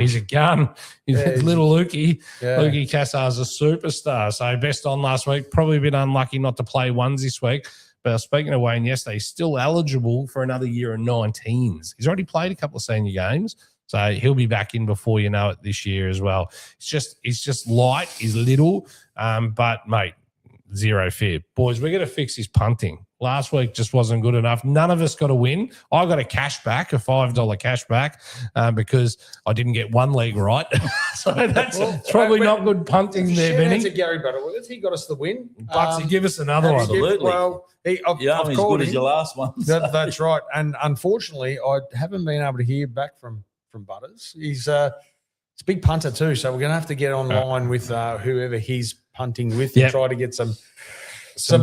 He's a gun. Yeah, Little Lukey. Yeah. Lukey Cassar's a superstar. So best on last week. Probably a bit unlucky not to play ones this week. But I was speaking to Wayne yesterday, he's still eligible for another year in 19s. He's already played a couple of senior games. So he'll be back in before you know it this year as well. He's just light, he's little, but mate, zero fear. Boys, we're going to fix his punting. Last week just wasn't good enough. None of us got a win. I got a cash back, a $5 cash back, because I didn't get one leg right. So that's probably not good punting there, Shout out Benny. to Gary Butterworth. He got us the win. Bucksy, give us another one. Absolutely. Well, I've Yeah, as called good as him. your last one. That's right. And unfortunately, I haven't been able to hear back from Butters. He's It's a big punter too, so we're going to have to get online with whoever he's punting with and try to get some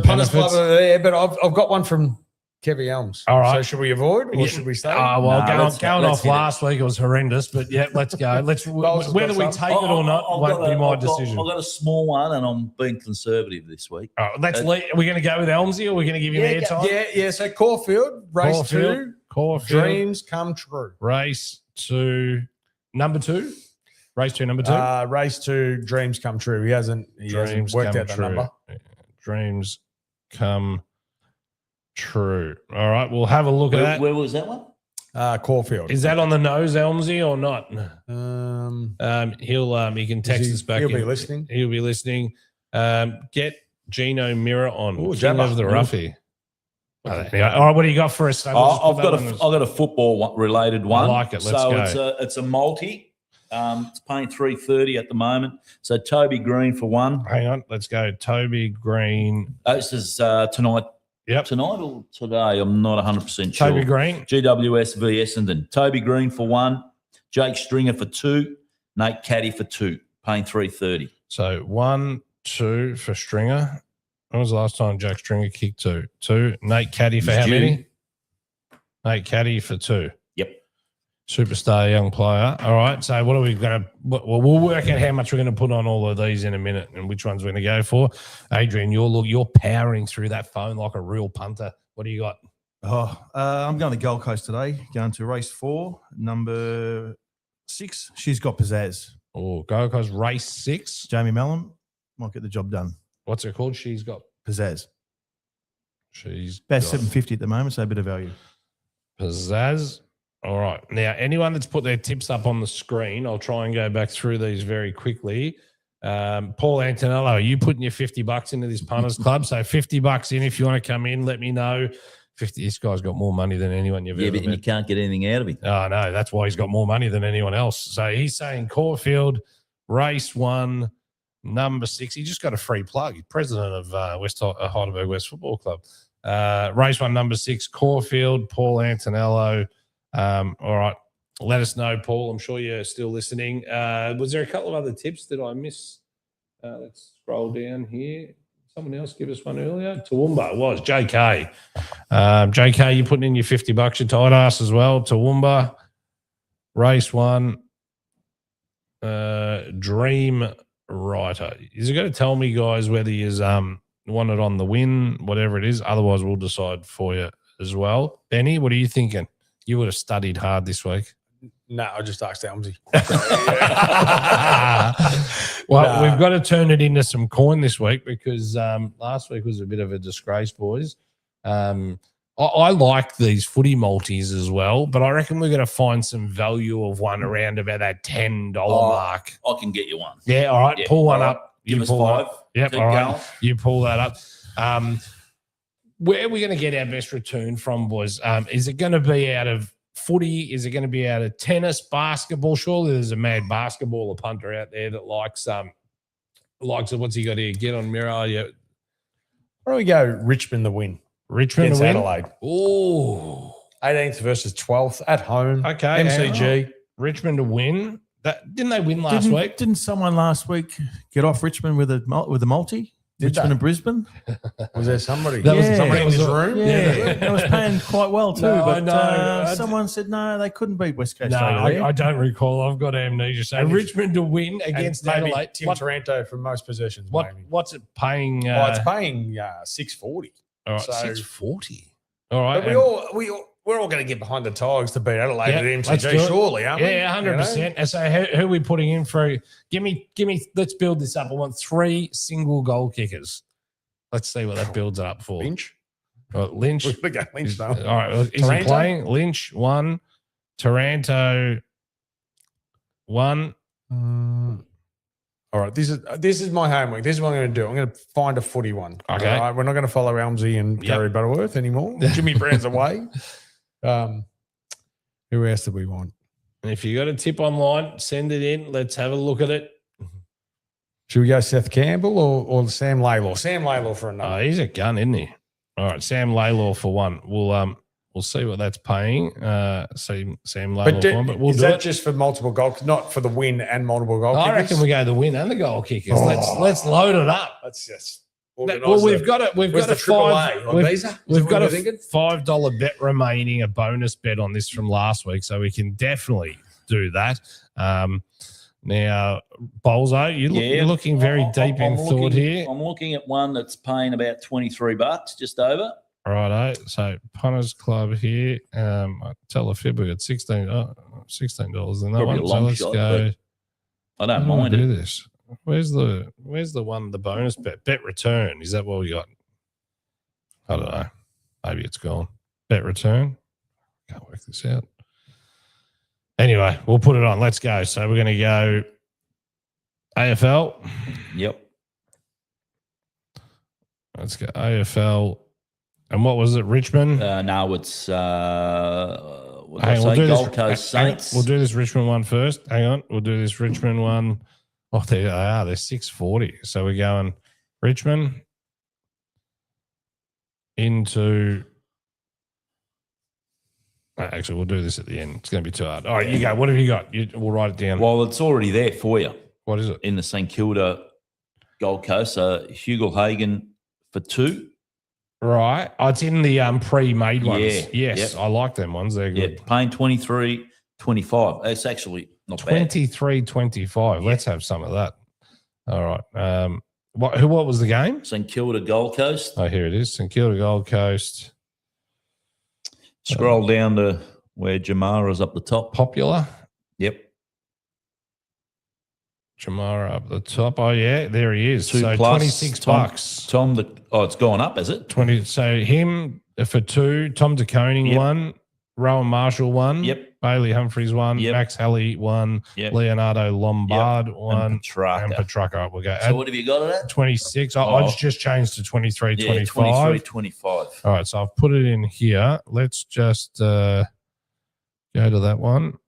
punters club over there. But I've got one from Kevy Elms. All right. So should we avoid or should we stay? Going off last week, it was horrendous. But yeah, let's go. Whether we take it or not won't be my decision. I've got a small one, and I'm being conservative this week. All right, are we going to go with Elmsy, or are we going to give him airtime? Yeah. So Caulfield, race 2, Caulfield, dreams come true. Race 2, number 2. Race 2, number 2. Race 2, dreams come true. He hasn't worked out the number. Dreams come true. All right, we'll have a look at that. Where was that one? Caulfield. Is that on the nose, Elmsy, or not? He can text us back. He'll be listening. He'll be listening. Get Gino Mirror on. Ooh, King of the Roughy. All right, what do you got for us? I've got a football related one. I like it. Let's go. It's a multi. It's paying $3.30 at the moment. So Toby Green for one. Hang on, let's go. Toby Green. This is tonight. Yep. Tonight or today? I'm not 100% sure. Toby Green. GWS v Essendon. Toby Green for one. Jake Stringer for 2. Nate Caddy for 2. Paying $3.30. So 1, 2 for Stringer. When was the last time Jake Stringer kicked 2? 2. Nate Caddy for how many? Nate Caddy for 2. Yep. Superstar young player. All right. So what are we going to – well, we'll work out how much we're going to put on all of these in a minute and which ones we're going to go for. Adrian, you're powering through that phone like a real punter. What do you got? I'm going to Gold Coast today, going to race 4, number 6. She's got pizzazz. Oh, Gold Coast race 6. Jamie Mellon might get the job done. What's it called? She's got pizzazz. She's about $7.50 at the moment, so a bit of value. Pizzazz. All right. Now, anyone that's put their tips up on the screen, I'll try and go back through these very quickly. Paul Antonello, are you putting your $50 into this punters club? So $50 in if you want to come in. Let me know. 50. This guy's got more money than anyone you've ever met. Yeah, but you can't get anything out of him. Oh, no. That's why he's got more money than anyone else. So he's saying Caulfield, race 1, number 6. He just got a free plug. He's president of Heidelberg West Football Club. Race 1, number 6, Caulfield, Paul Antonello. All right. Let us know, Paul. I'm sure you're still listening. Was there a couple of other tips that I missed? Let's scroll down here. Someone else give us one earlier. Toowoomba. It was JK. JK, you're putting in your $50, your tight ass as well. Toowoomba. Race 1. Dream Writer. Is it going to tell me, guys, whether you want it on the win, whatever it is? Otherwise, we'll decide for you as well. Benny, what are you thinking? You would have studied hard this week. No, I just asked Elmsy. Well, we've got to turn it into some coin this week because last week was a bit of a disgrace, boys. I like these footy multis as well, but I reckon we're going to find some value of one around about that $10 mark. I can get you one. Yeah, all right. Pull one up. Give us 5. Yep, all right. You pull that up. Where are we going to get our best return from, boys? Is it going to be out of footy? Is it going to be out of tennis, basketball? Surely there's a mad basketballer punter out there that likes what's he got here? Get on mirror. Yeah. Why don't we go Richmond to win? Richmond to win? Adelaide. Oh. 18th versus 12th at home. Okay. MCG. Richmond to win. Didn't they win last week? Didn't someone last week get off Richmond with a multi? Richmond and Brisbane? Was there somebody? That was somebody in this room? Yeah. They was paying quite well too. No, but no. Someone said, no, they couldn't beat West Coast. No, I don't recall. I've got amnesia. So Richmond to win against Adelaide. Tim Taranto for most possessions. What's it paying? It's paying $6.40. All right, so, $6.40. All right. But we're all going to get behind the Tigers to beat Adelaide at MCG, surely, aren't we? Yeah, 100%. You know? So who are we putting in for? Give me. Let's build this up. I want 3 single goal kickers. Let's see what that builds up for. Lynch. Lynch. We're going to go Lynch, though. All right. Is he playing? Lynch, 1. Taranto, 1. All right. This is my homework. This is what I'm going to do. I'm going to find a footy one. Okay. All right? We're not going to follow Elmsy and Gary Butterworth anymore. Jimmy Brown's away. Who else do we want? And if you got a tip online, send it in. Let's have a look at it. Should we go Seth Campbell or Sam Laylor? Sam Laylor for another. He's a gun, isn't he? All right, Sam Laylor for 1. We'll We'll see what that's paying. Sam But Lovell, but we'll is do that it. just for multiple goals, not for the win and multiple goal I kickers? reckon we go the win and the goal kickers. Let's load it up. Let's just Well, we've got it. We've got the a five. AAA on Visa? We've got a $5 bet remaining, a bonus bet on this from last week, so we can definitely do that. Now, Bolzo, you're looking very deep in thought here. I'm looking at one that's paying about $23, just over. Righto. So Punters Club here. I tell a fib we got $16 in that Probably one. a long So let's shot, go. I don't How do I mind do it. this? Where's the one, the bonus bet? Bet return. Is that what we got? I don't know. Maybe it's gone. Bet return. Can't work this out. Anyway, we'll put it on. Let's go. So we're going to go AFL. Yep. Let's go AFL. And what was it? Richmond? No, it's Hang on, Gold Coast Saints. We'll do this Richmond one first. Hang on. We'll do this Richmond one. Oh, there they are. They're 640. So we're going Richmond into. Actually, we'll do this at the end. It's going to be too hard. All right, you go. What have you got? We'll write it down. Well, it's already there for you What is it? in the St Kilda Gold Coast. Hugo Hagen for 2. Right. Oh, it's in the pre-made ones. Yeah. Yes, Yep. I like them ones. They're Yeah, good. paying 23.25. It's actually not bad. 23.25. Let's have some of that. All right. What was the game? St Kilda Gold Coast. Oh, here it is. St Kilda Gold Coast. Scroll down to where Jamara's up the top. Popular. Yep. Jamara up the top. Oh, yeah. There he is. 2 so plus. $26. Tom, it's gone up, is it? 20. So him for 2. Tom DeConing Yep. 1. Rowan Marshall 1. Yep. Bailey Humphries 1. Yep. Max Halley 1. Yep. Leonardo Lombard 1. And Petrarca. And Petrarca. All right, we'll go. So what have you got at? 26. I Oh. just changed to 23, Yeah, 25. 23.25. All right, so I've put it in here. Let's just go to that one.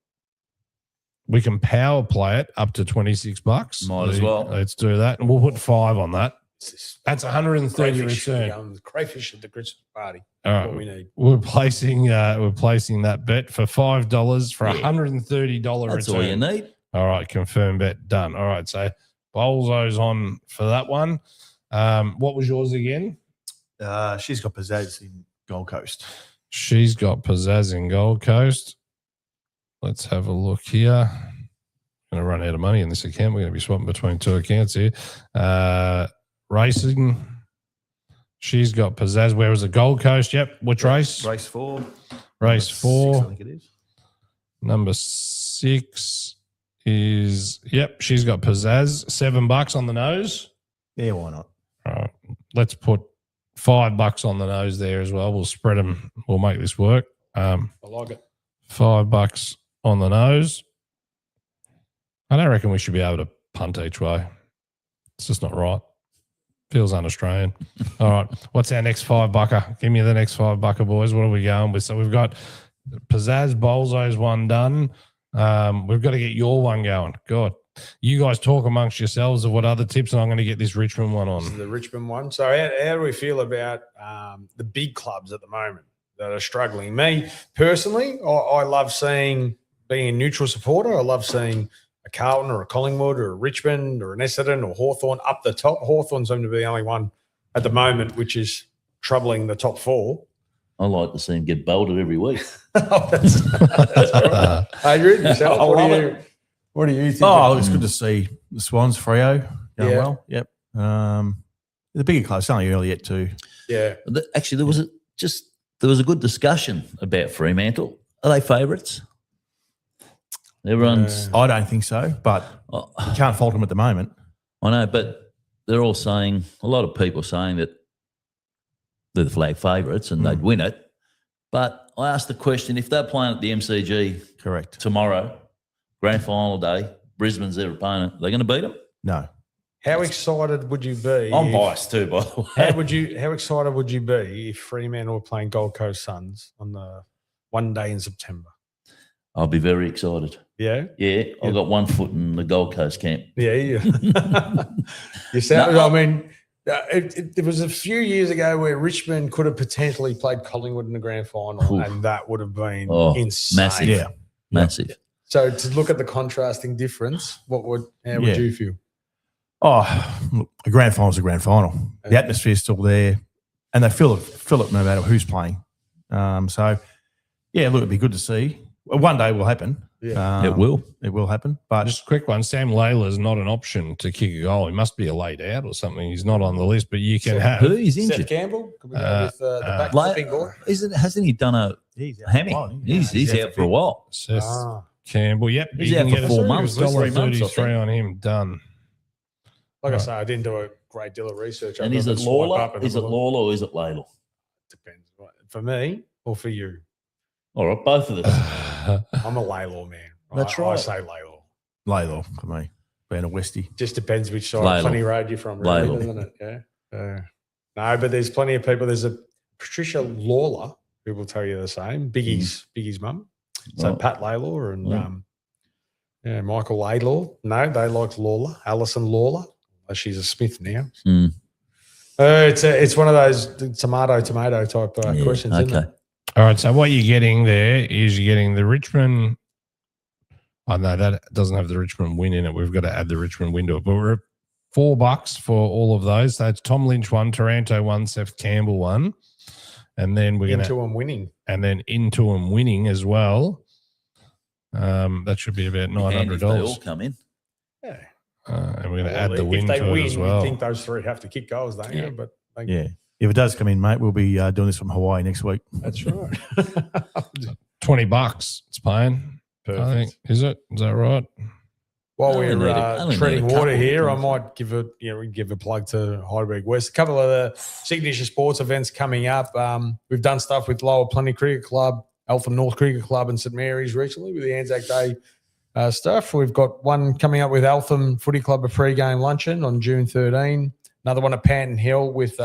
We can power play it up to $26. Might as well. Let's do that. And we'll put 5 on that. That's 130 crayfish, return. Crayfish at the Christmas party. All What right. we need. We're placing that bet for $5 for $130 That's return. all you need. All right, confirm bet done. All right, so Bolzo's on for that one. What was yours again? She's got pizzazz in Gold Coast. She's got pizzazz in Gold Coast. Let's have a look here. Going to run out of money in this account. We're going to be swapping between 2 accounts here. Racing. She's got pizzazz. Where was it? Gold Coast. Yep. Which race? Race 4. Race 4. 6, I think it is. Number 6 is, yep, she's got pizzazz. $7 on the nose. Yeah, why not? All right. Let's put $5 on the nose there as well. We'll spread them. We'll make this work. I like it. $5 on the nose. I don't reckon we should be able to punt each way. It's just not right. Feels un-Australian. All right. What's our next $5? Give me the next $5, boys. What are we going with? So we've got Pizzazz Bolzo's one done. We've got to get your one going. God. You guys talk amongst yourselves of what other tips, and I'm going to get this Richmond one This is on. the Richmond one. So how do we feel about the big clubs at the moment that are struggling? Me, personally, I love seeing being a neutral supporter. I love seeing a Carlton or a Collingwood or a Richmond or an Essendon or Hawthorn up the top. Hawthorn seem to be the only one at the moment which is troubling the top 4. I like to see him get belted every week. That's right. Adrian, yourself, I love what do you think? Oh, it's good to see the Swans, Freo, going Yeah. well. Yep. The bigger clubs, only early yet too. Yeah. Actually, there was a good discussion about Fremantle. Are they favourites? Everyone's. I don't think so, but you can't fault them at the moment. I know, but they're all saying, a lot of people saying that they're the flag favourites and they'd win it. But I asked the question, if they're playing at the MCG Correct. tomorrow, grand final day, Brisbane's their opponent, they're going to beat them? No. How excited would you be? I'm if- biased too, by the way. How excited would you be if Fremantle were playing Gold Coast Suns on the one day in September? I'll be very excited. Yeah, Yeah, I've got one foot in the Gold Coast camp. yeah. You sound. No, I mean, It was a few years ago where Richmond could have potentially played Collingwood in the grand final, Oof. and that would have been insane. Massive. Yeah. Massive. So to look at the contrasting difference, how would you feel? Oh, look, a grand final is a grand final. The atmosphere is still there, and they fill it no matter who's playing. So, yeah, look, it'd be good to see. One day will happen. Yeah. It will. It will happen. But Just a quick one. Sam Layla's not an option to kick a goal. He must be a laid out or something. He's not on the list, but you can have. Who is Seth injured? Campbell? Could we go with the back flipping boy? Hasn't he done a hammy? He's out for a while. Seth Campbell. Yep. He's you out can for get 4 months, 3 months, I think. $1.33 on him. Done. Like I say, I didn't do a great deal of research. And I is it just swipe Lawler? up and Is it have a look. Lawler or is it Layla? Depends. For me or for you? All right, both of us. I'm a Laylaw man. That's I right. say Laylaw. Laylaw for me, being a Westie. Just depends which side Laylaw. of Plenty Road you're from, really, Laylaw. doesn't it? Yeah. No, but there's plenty of people. There's a Patricia Lawler who will tell you the same. Biggie's mum. So Oh. Pat Laylaw and Yeah. Michael Laidlaw. No, they like Lawler. Alison Lawler. She's a Smith now. Mm. It's one of those tomato type Yeah, questions, isn't it? All right. So what you're getting there is you're getting the Richmond. Oh, no, that doesn't have the Richmond win in it. We've got to add the Richmond win to it. But we're at $4 for all of those. So it's Tom Lynch 1, Taranto 1, Seth Campbell 1. And then we're going Into to. them winning. And then into them winning as well. That should be about And if they all $900. come in. Yeah. And we're going to add the win if they to win, it as well. you think those three have to kick goals, don't you? But Yeah. If it does come in, mate, we'll be doing this from Hawaii next week. that's right. $20 it's paying. Perfect. I think. Is it? Is that right? While Only we're need a treading couple water of here, I things. might give a plug to Heidelberg West. A couple of the signature sports events coming up. We've done stuff with Lower Plenty Cricket Club, Eltham North Cricket Club, and St Mary's recently with the Anzac Day stuff. We've got one coming up with Eltham Footy Club, a pre-game luncheon on June 13. Another one at Panton Hill with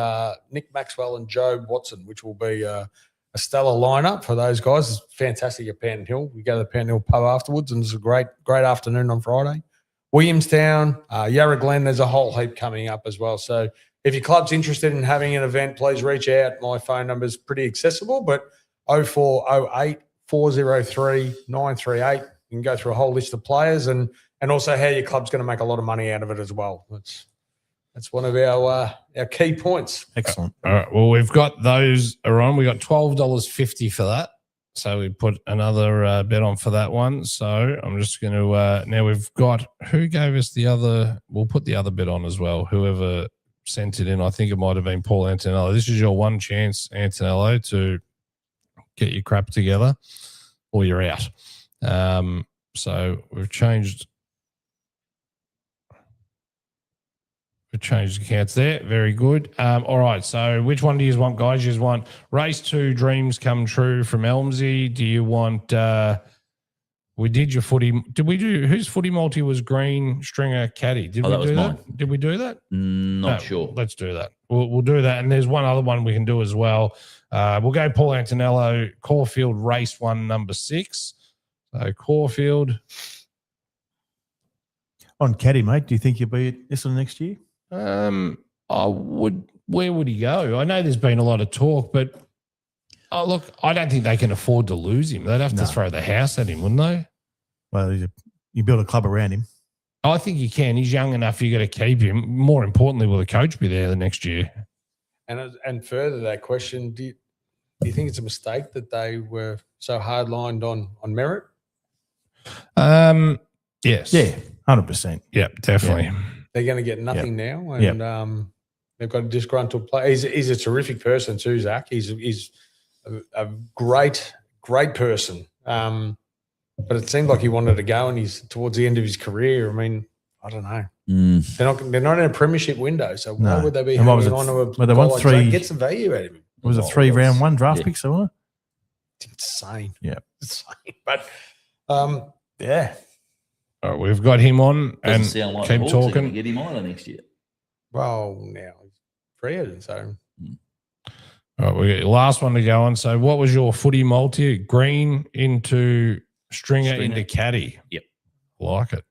Nick Maxwell and Joe Watson, which will be a stellar lineup for those guys. It's fantastic at Panton Hill. We go to the Panton Hill pub afterwards, and it's a great afternoon on Friday. Williamstown, Yarra Glen, there's a whole heap coming up as well. So if your club's interested in having an event, please reach out. My phone number is pretty accessible, but 0408 403 938. You can go through a whole list of players and also how your club's going to make a lot of money out of it as well. That's one of our key points. Excellent. All right. Well, we've got those are on. We got $12.50 for that. So we put another bet on for that one. So I'm just going to now we've got who gave us the other. We'll put the other bet on as well. Whoever sent it in, I think it might have been Paul Antonello. This is your one chance, Antonello, to get your crap together, or you're out. So we've changed. We changed accounts there. Very good. All right. So which one do you want, guys? You want race 2 dreams come true from Elmsey? Do you want we did your footy. Did we do whose footy multi was green stringer caddy? Did we that was do mine. that? Did we do that? Not No, sure. Let's do that. We'll do that. And there's one other one we can do as well. We'll go Paul Antonello, Caulfield race 1, number 6. So Caulfield. On caddy, mate, do you think you'll be at Essendon next year? I would. Where would he go? I know there's been a lot of talk, but look, I don't think they can afford to lose him. They'd have to throw the house at him, wouldn't they? Well, you build a club around him. I think you can. He's young enough. You got to keep him. More importantly, will the coach be there the next year? And further that question, do you think it's a mistake that they were so hard lined on merit? Yes. Yeah, 100%. Yeah, definitely. They're going to get nothing now, and they've got a disgruntled player. He's a terrific person too, Zach. He's a great person. But it seemed like he wanted to go, and he's towards the end of his career. I mean, I don't know. They're not in a premiership window, so why would they be hanging on to a well, they guy want like three- Zach? Get some value out of him. It was a 3-round 1 draft pick, so what? It's insane. Yeah. Insane. But yeah. All right, we've got him on Doesn't and sound like keep the Hawks are talking. gonna get him either next year. Well, now he's free agent, so All right, we got the last one to go on. So, what was your footy multi? Green into stringer into caddy. Yep. Like it.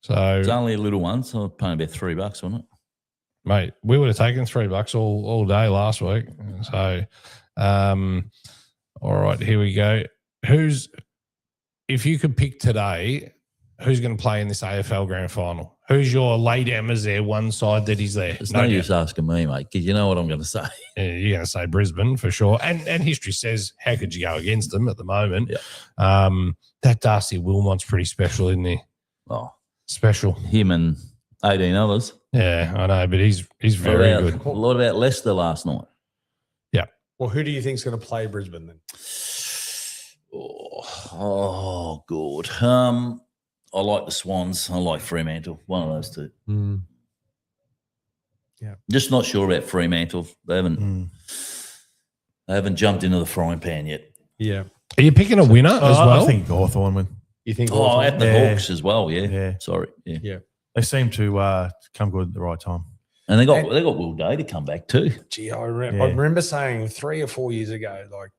So It's only a little one, so I'm paying about $3, wasn't it? Mate, we would have taken $3 all day last week. So, all right, here we go. If you could pick today, who's going to play in this AFL Grand Final? Who's your late Emma's there, one side that he's there? It's no use asking me, mate, because you know what I'm going to say. Yeah, you're going to say Brisbane for sure. And history says, how could you go against them at the moment? Yeah. That Darcy Wilmot's pretty special, isn't he? Oh, Special. him and 18 others. Yeah, I know, but he's very good. A lot about Leicester last night. Yeah. Well, who do you think is going to play Brisbane then? Oh, good. I like the Swans. I like Fremantle. One of those two. Yeah. Just not sure about Fremantle. They haven't jumped into the frying pan yet. Yeah. Are you picking a winner as well? I think Hawthorn win. You think? Oh, at the Yeah. Hawks as well. Yeah. Yeah. Sorry. Yeah. Yeah. They seem to come good at the right time. And they got Will Day to come back too. Gee, I Yeah. remember saying 3 or 4 years ago, like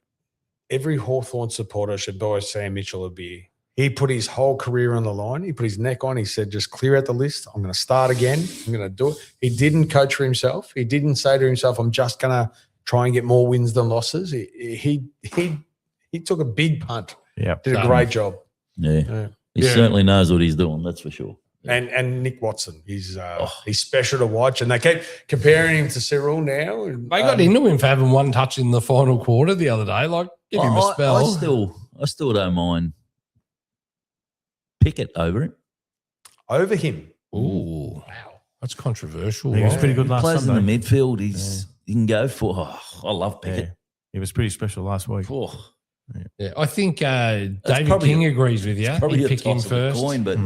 every Hawthorn supporter should buy Sam Mitchell a beer. He put his whole career on the line. He put his neck on. He said, just clear out the list. I'm going to start again. I'm going to do it. He didn't coach for himself. He didn't say to himself, I'm just going to try and get more wins than losses. He took a big punt. Yeah. Did a great job. Yeah. He certainly knows what he's doing. That's for sure. And Nick Watson, he's special to watch. And they keep comparing him to Cyril now. They got into him for having one touch in the final quarter the other day. Like, give him a spell. I still don't mind Pickett over him. Over him. Ooh, wow, that's controversial. He was pretty good He last plays Sunday. in the midfield. He can go for. I love Pickett. Yeah. He was pretty special last week. Oh, Yeah, I think David probably King agrees with you. probably He'd a pick him toss of a first. coin, but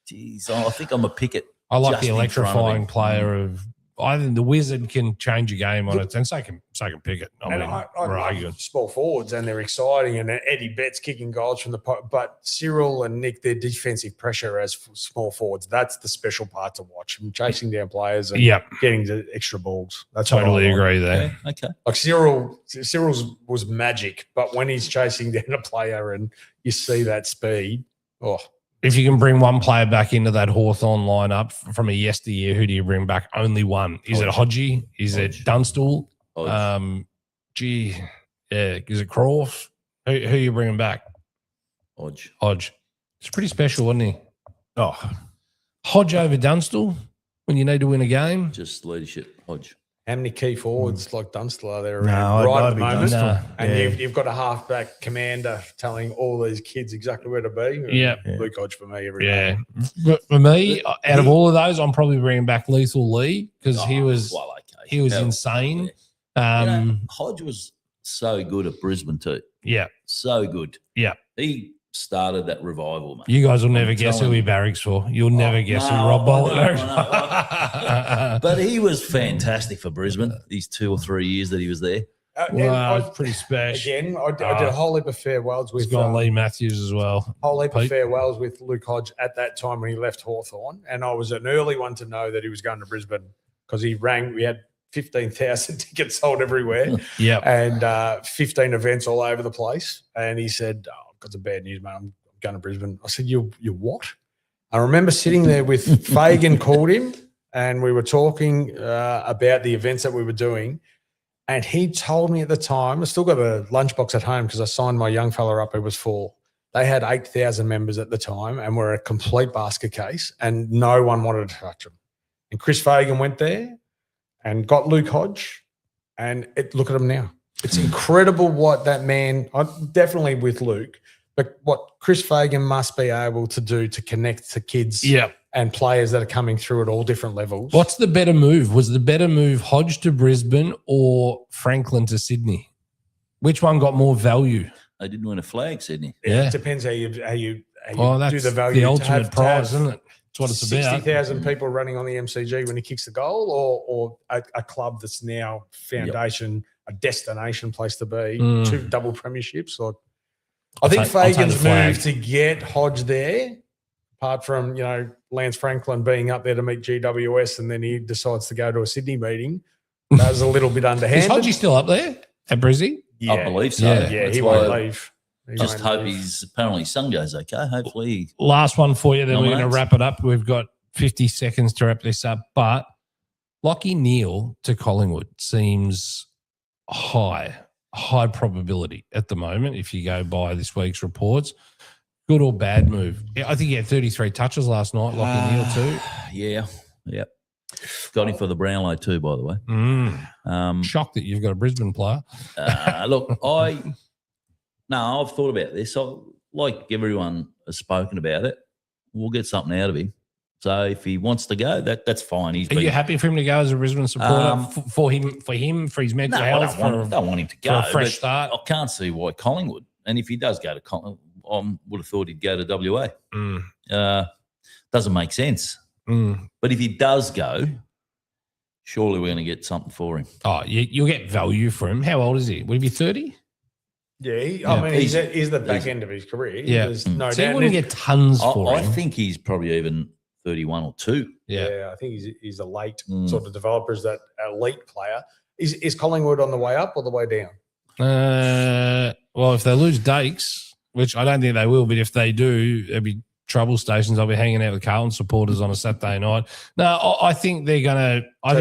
geez, I think I'm a Pickett. I like just the in front of electrifying him. player of. I think the Wizard can change a game on it, and so can Pickett. I And mean, I we're arguing. love small forwards, and they're exciting. And Eddie Betts kicking goals from the but Cyril and Nick, their defensive pressure as small forwards. That's the special part to watch. And chasing down players and Yep, getting the extra balls. That's what I totally like. agree there. Yeah, okay. Like Cyril's was magic, but when he's chasing down a player and you see that speed, If you can bring one player back into that Hawthorn lineup from a yesteryear, who do you bring back? Only one. Is it Hodgie? Is it Dunstall? Hodge. Is it Croft? Who are you bringing back? Hodge. It's pretty special, wasn't he? Oh, Hodge over Dunstall when you need to win a game. Just leadership, Hodge. how many key forwards like Dunstall are there No, around right I'd at the be moment? Dunstall. Nah. And Yeah. you've got a halfback commander telling all these kids exactly where to be. Yeah. Luke Hodge for me every Yeah. day. But for me, out of all of those, I'm probably bringing back Lethal Lee because he was insane. Hodge was so good at Brisbane too. Yeah. So good. Yeah. He started that revival, mate. You guys will never guess who telling he you. barracks for. You'll never guess who no, Rob I Bolt know, barracks I for. But he was fantastic for Brisbane these 2 or 3 years that he was there. And Wow, I- it's pretty special. Again, I did a whole heap of farewells He's with gone Lee Matthews as well. whole heap of Pete? farewells with Luke Hodge at that time when he left Hawthorn, and I was an early one to know that he was going to Brisbane because he rang. We had 15,000 tickets sold everywhere Yeah. and 15 events all over the place. And he said, "Oh, I've got some bad news, mate. I'm going to Brisbane." I said, "You what?" I remember sitting there with Fagan called him, and we were talking about the events that we were doing. And he told me at the time, I still got a lunchbox at home because I signed my young fella up who was 4. They had 8,000 members at the time and were a complete basket case, and no one wanted to touch them. And Chris Fagan went there and got Luke Hodge, and look at him now. It's incredible what that man, definitely with Luke, but what Chris Fagan must be able to do to connect to kids Yeah. and players that are coming through at all different levels. What's the better move? Was the better move Hodge to Brisbane or Franklin to Sydney? Which one got more value? They didn't win a flag, Sydney. Yeah. It depends how you Oh, that's do the value. the to ultimate have prize, isn't it? That's what it's about. 60,000 people running on the MCG when he kicks the goal, or a club that's now foundation, a destination place to be, 2 double premierships. Like, I think I'll take the Fagan's flag. move to get Hodge there, apart from Lance Franklin being up there to meet GWS, and then he decides to go to a Sydney meeting, that was a little bit Is underhanded. Hodgie still up there at Brizzy? Yeah. I believe so. Yeah. Yeah, That's he why won't I leave. He just won't hope leave. apparently his son goes okay. Hopefully. Last one for you, then we're going to Nominates. wrap it up. We've got 50 seconds to wrap this up. But Lachie Neale to Collingwood seems high probability at the moment if you go by this week's reports. Good or bad move? I think he had 33 touches last night, Lachie Neale too. Yeah. Got him for the Brownlow too, by the way. Shocked that you've got a Brisbane player. Look, I've thought about this. Like everyone has spoken about it, we'll get something out of him. So if he wants to go, that's fine. Are you happy for him to go as a Brisbane supporter for his mental health? I don't want him to go. For a fresh start. I can't see why Collingwood. And if he does go to Collingwood, I would have thought he'd go to WA. Doesn't make sense. But if he does go, surely we're going to get something for him. Oh, you'll get value for him. How old is he? Would he be 30? Yeah, I mean, he's the back end of his career. Yeah. There's no So doubt. you wouldn't get tons for him. I think he's probably even 31 or 2. Yeah, I think he's a late sort of developer, is that elite player. Is Collingwood on the way up or the way down? Well, if they lose Dakes, which I don't think they will, but if they do, there'll be trouble stations. I'll be hanging out with Carlton supporters on a Saturday night. No, I think they're going to. I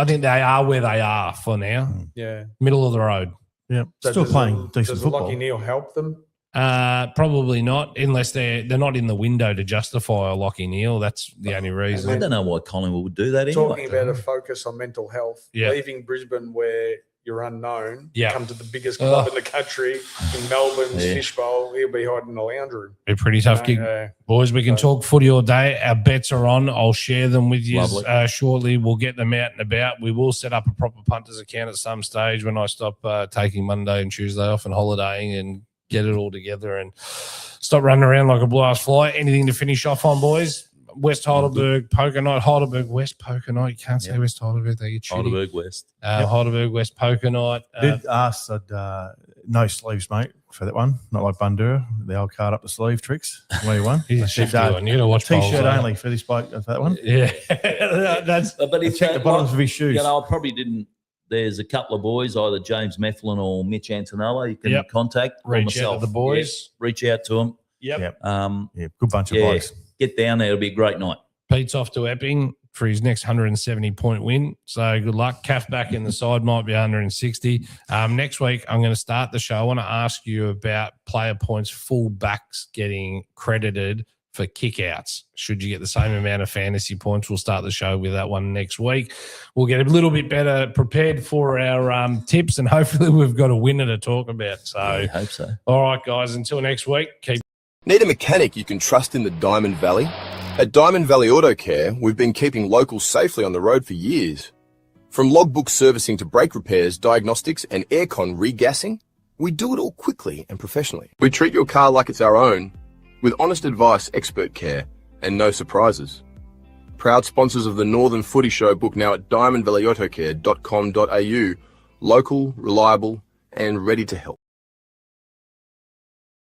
think they are where they are for now. Yeah, middle of the road. Yeah, so still playing decent football. Does Lachie Neale help them? Probably not, unless they're not in the window to justify a Lachie Neale. That's the only reason. I don't know why Collingwood would do that Talking anyway. about a focus on mental health, leaving Brisbane where you're unknown, come to the biggest club in the country, in Melbourne's fishbowl, he'll be hiding in the lounge room. Be a pretty tough gig. Boys, we can talk footy all day. Our bets are on. I'll share them with you shortly. We'll get them out and about. We will set up a proper punters account at some stage when I stop taking Monday and Tuesday off and holidaying and get it all together and stop running around like a blue-ass fly. Anything to finish off on, boys? West Heidelberg, Poker Night. Heidelberg West, Poker Night. You can't say West Heidelberg. They get shitty. Heidelberg West. Heidelberg West, Poker Night. Did ask that no sleeves, mate, for that one. Not like Bundoora, the old card up the sleeve tricks. Where you won. He's a shifty one. You got to watch T-shirt only for this bloke, for that one. Yeah. That's. But if check the bottoms of his shoes. I probably didn't. There's a couple of boys, either James Mefflin or Mitch Antonello. You can contact reach out to the boys. Yes, reach out to them. Yep. Good bunch of blokes. Get down there. It'll be a great night. Pete's off to Epping for his next 170-point win. So good luck. Calf back in the side might be 160. Next week, I'm going to start the show. I want to ask you about player points, full backs getting credited for kickouts. Should you get the same amount of fantasy points? We'll start the show with that one next week. We'll get a little bit better prepared for our tips, and hopefully we've got a winner to talk about. So I hope so. All right, guys, until next week, keep. Need a mechanic you can trust in the Diamond Valley? At Diamond Valley Auto Care, we've been keeping locals safely on the road for years. From logbook servicing to brake repairs, diagnostics and aircon regassing, we do it all quickly and professionally. We treat your car like it's our own, with honest advice, expert care, and no surprises. Proud sponsors of the Northern Footy Show, book now at diamondvalleyautocare.com.au. Local, reliable, and ready to help.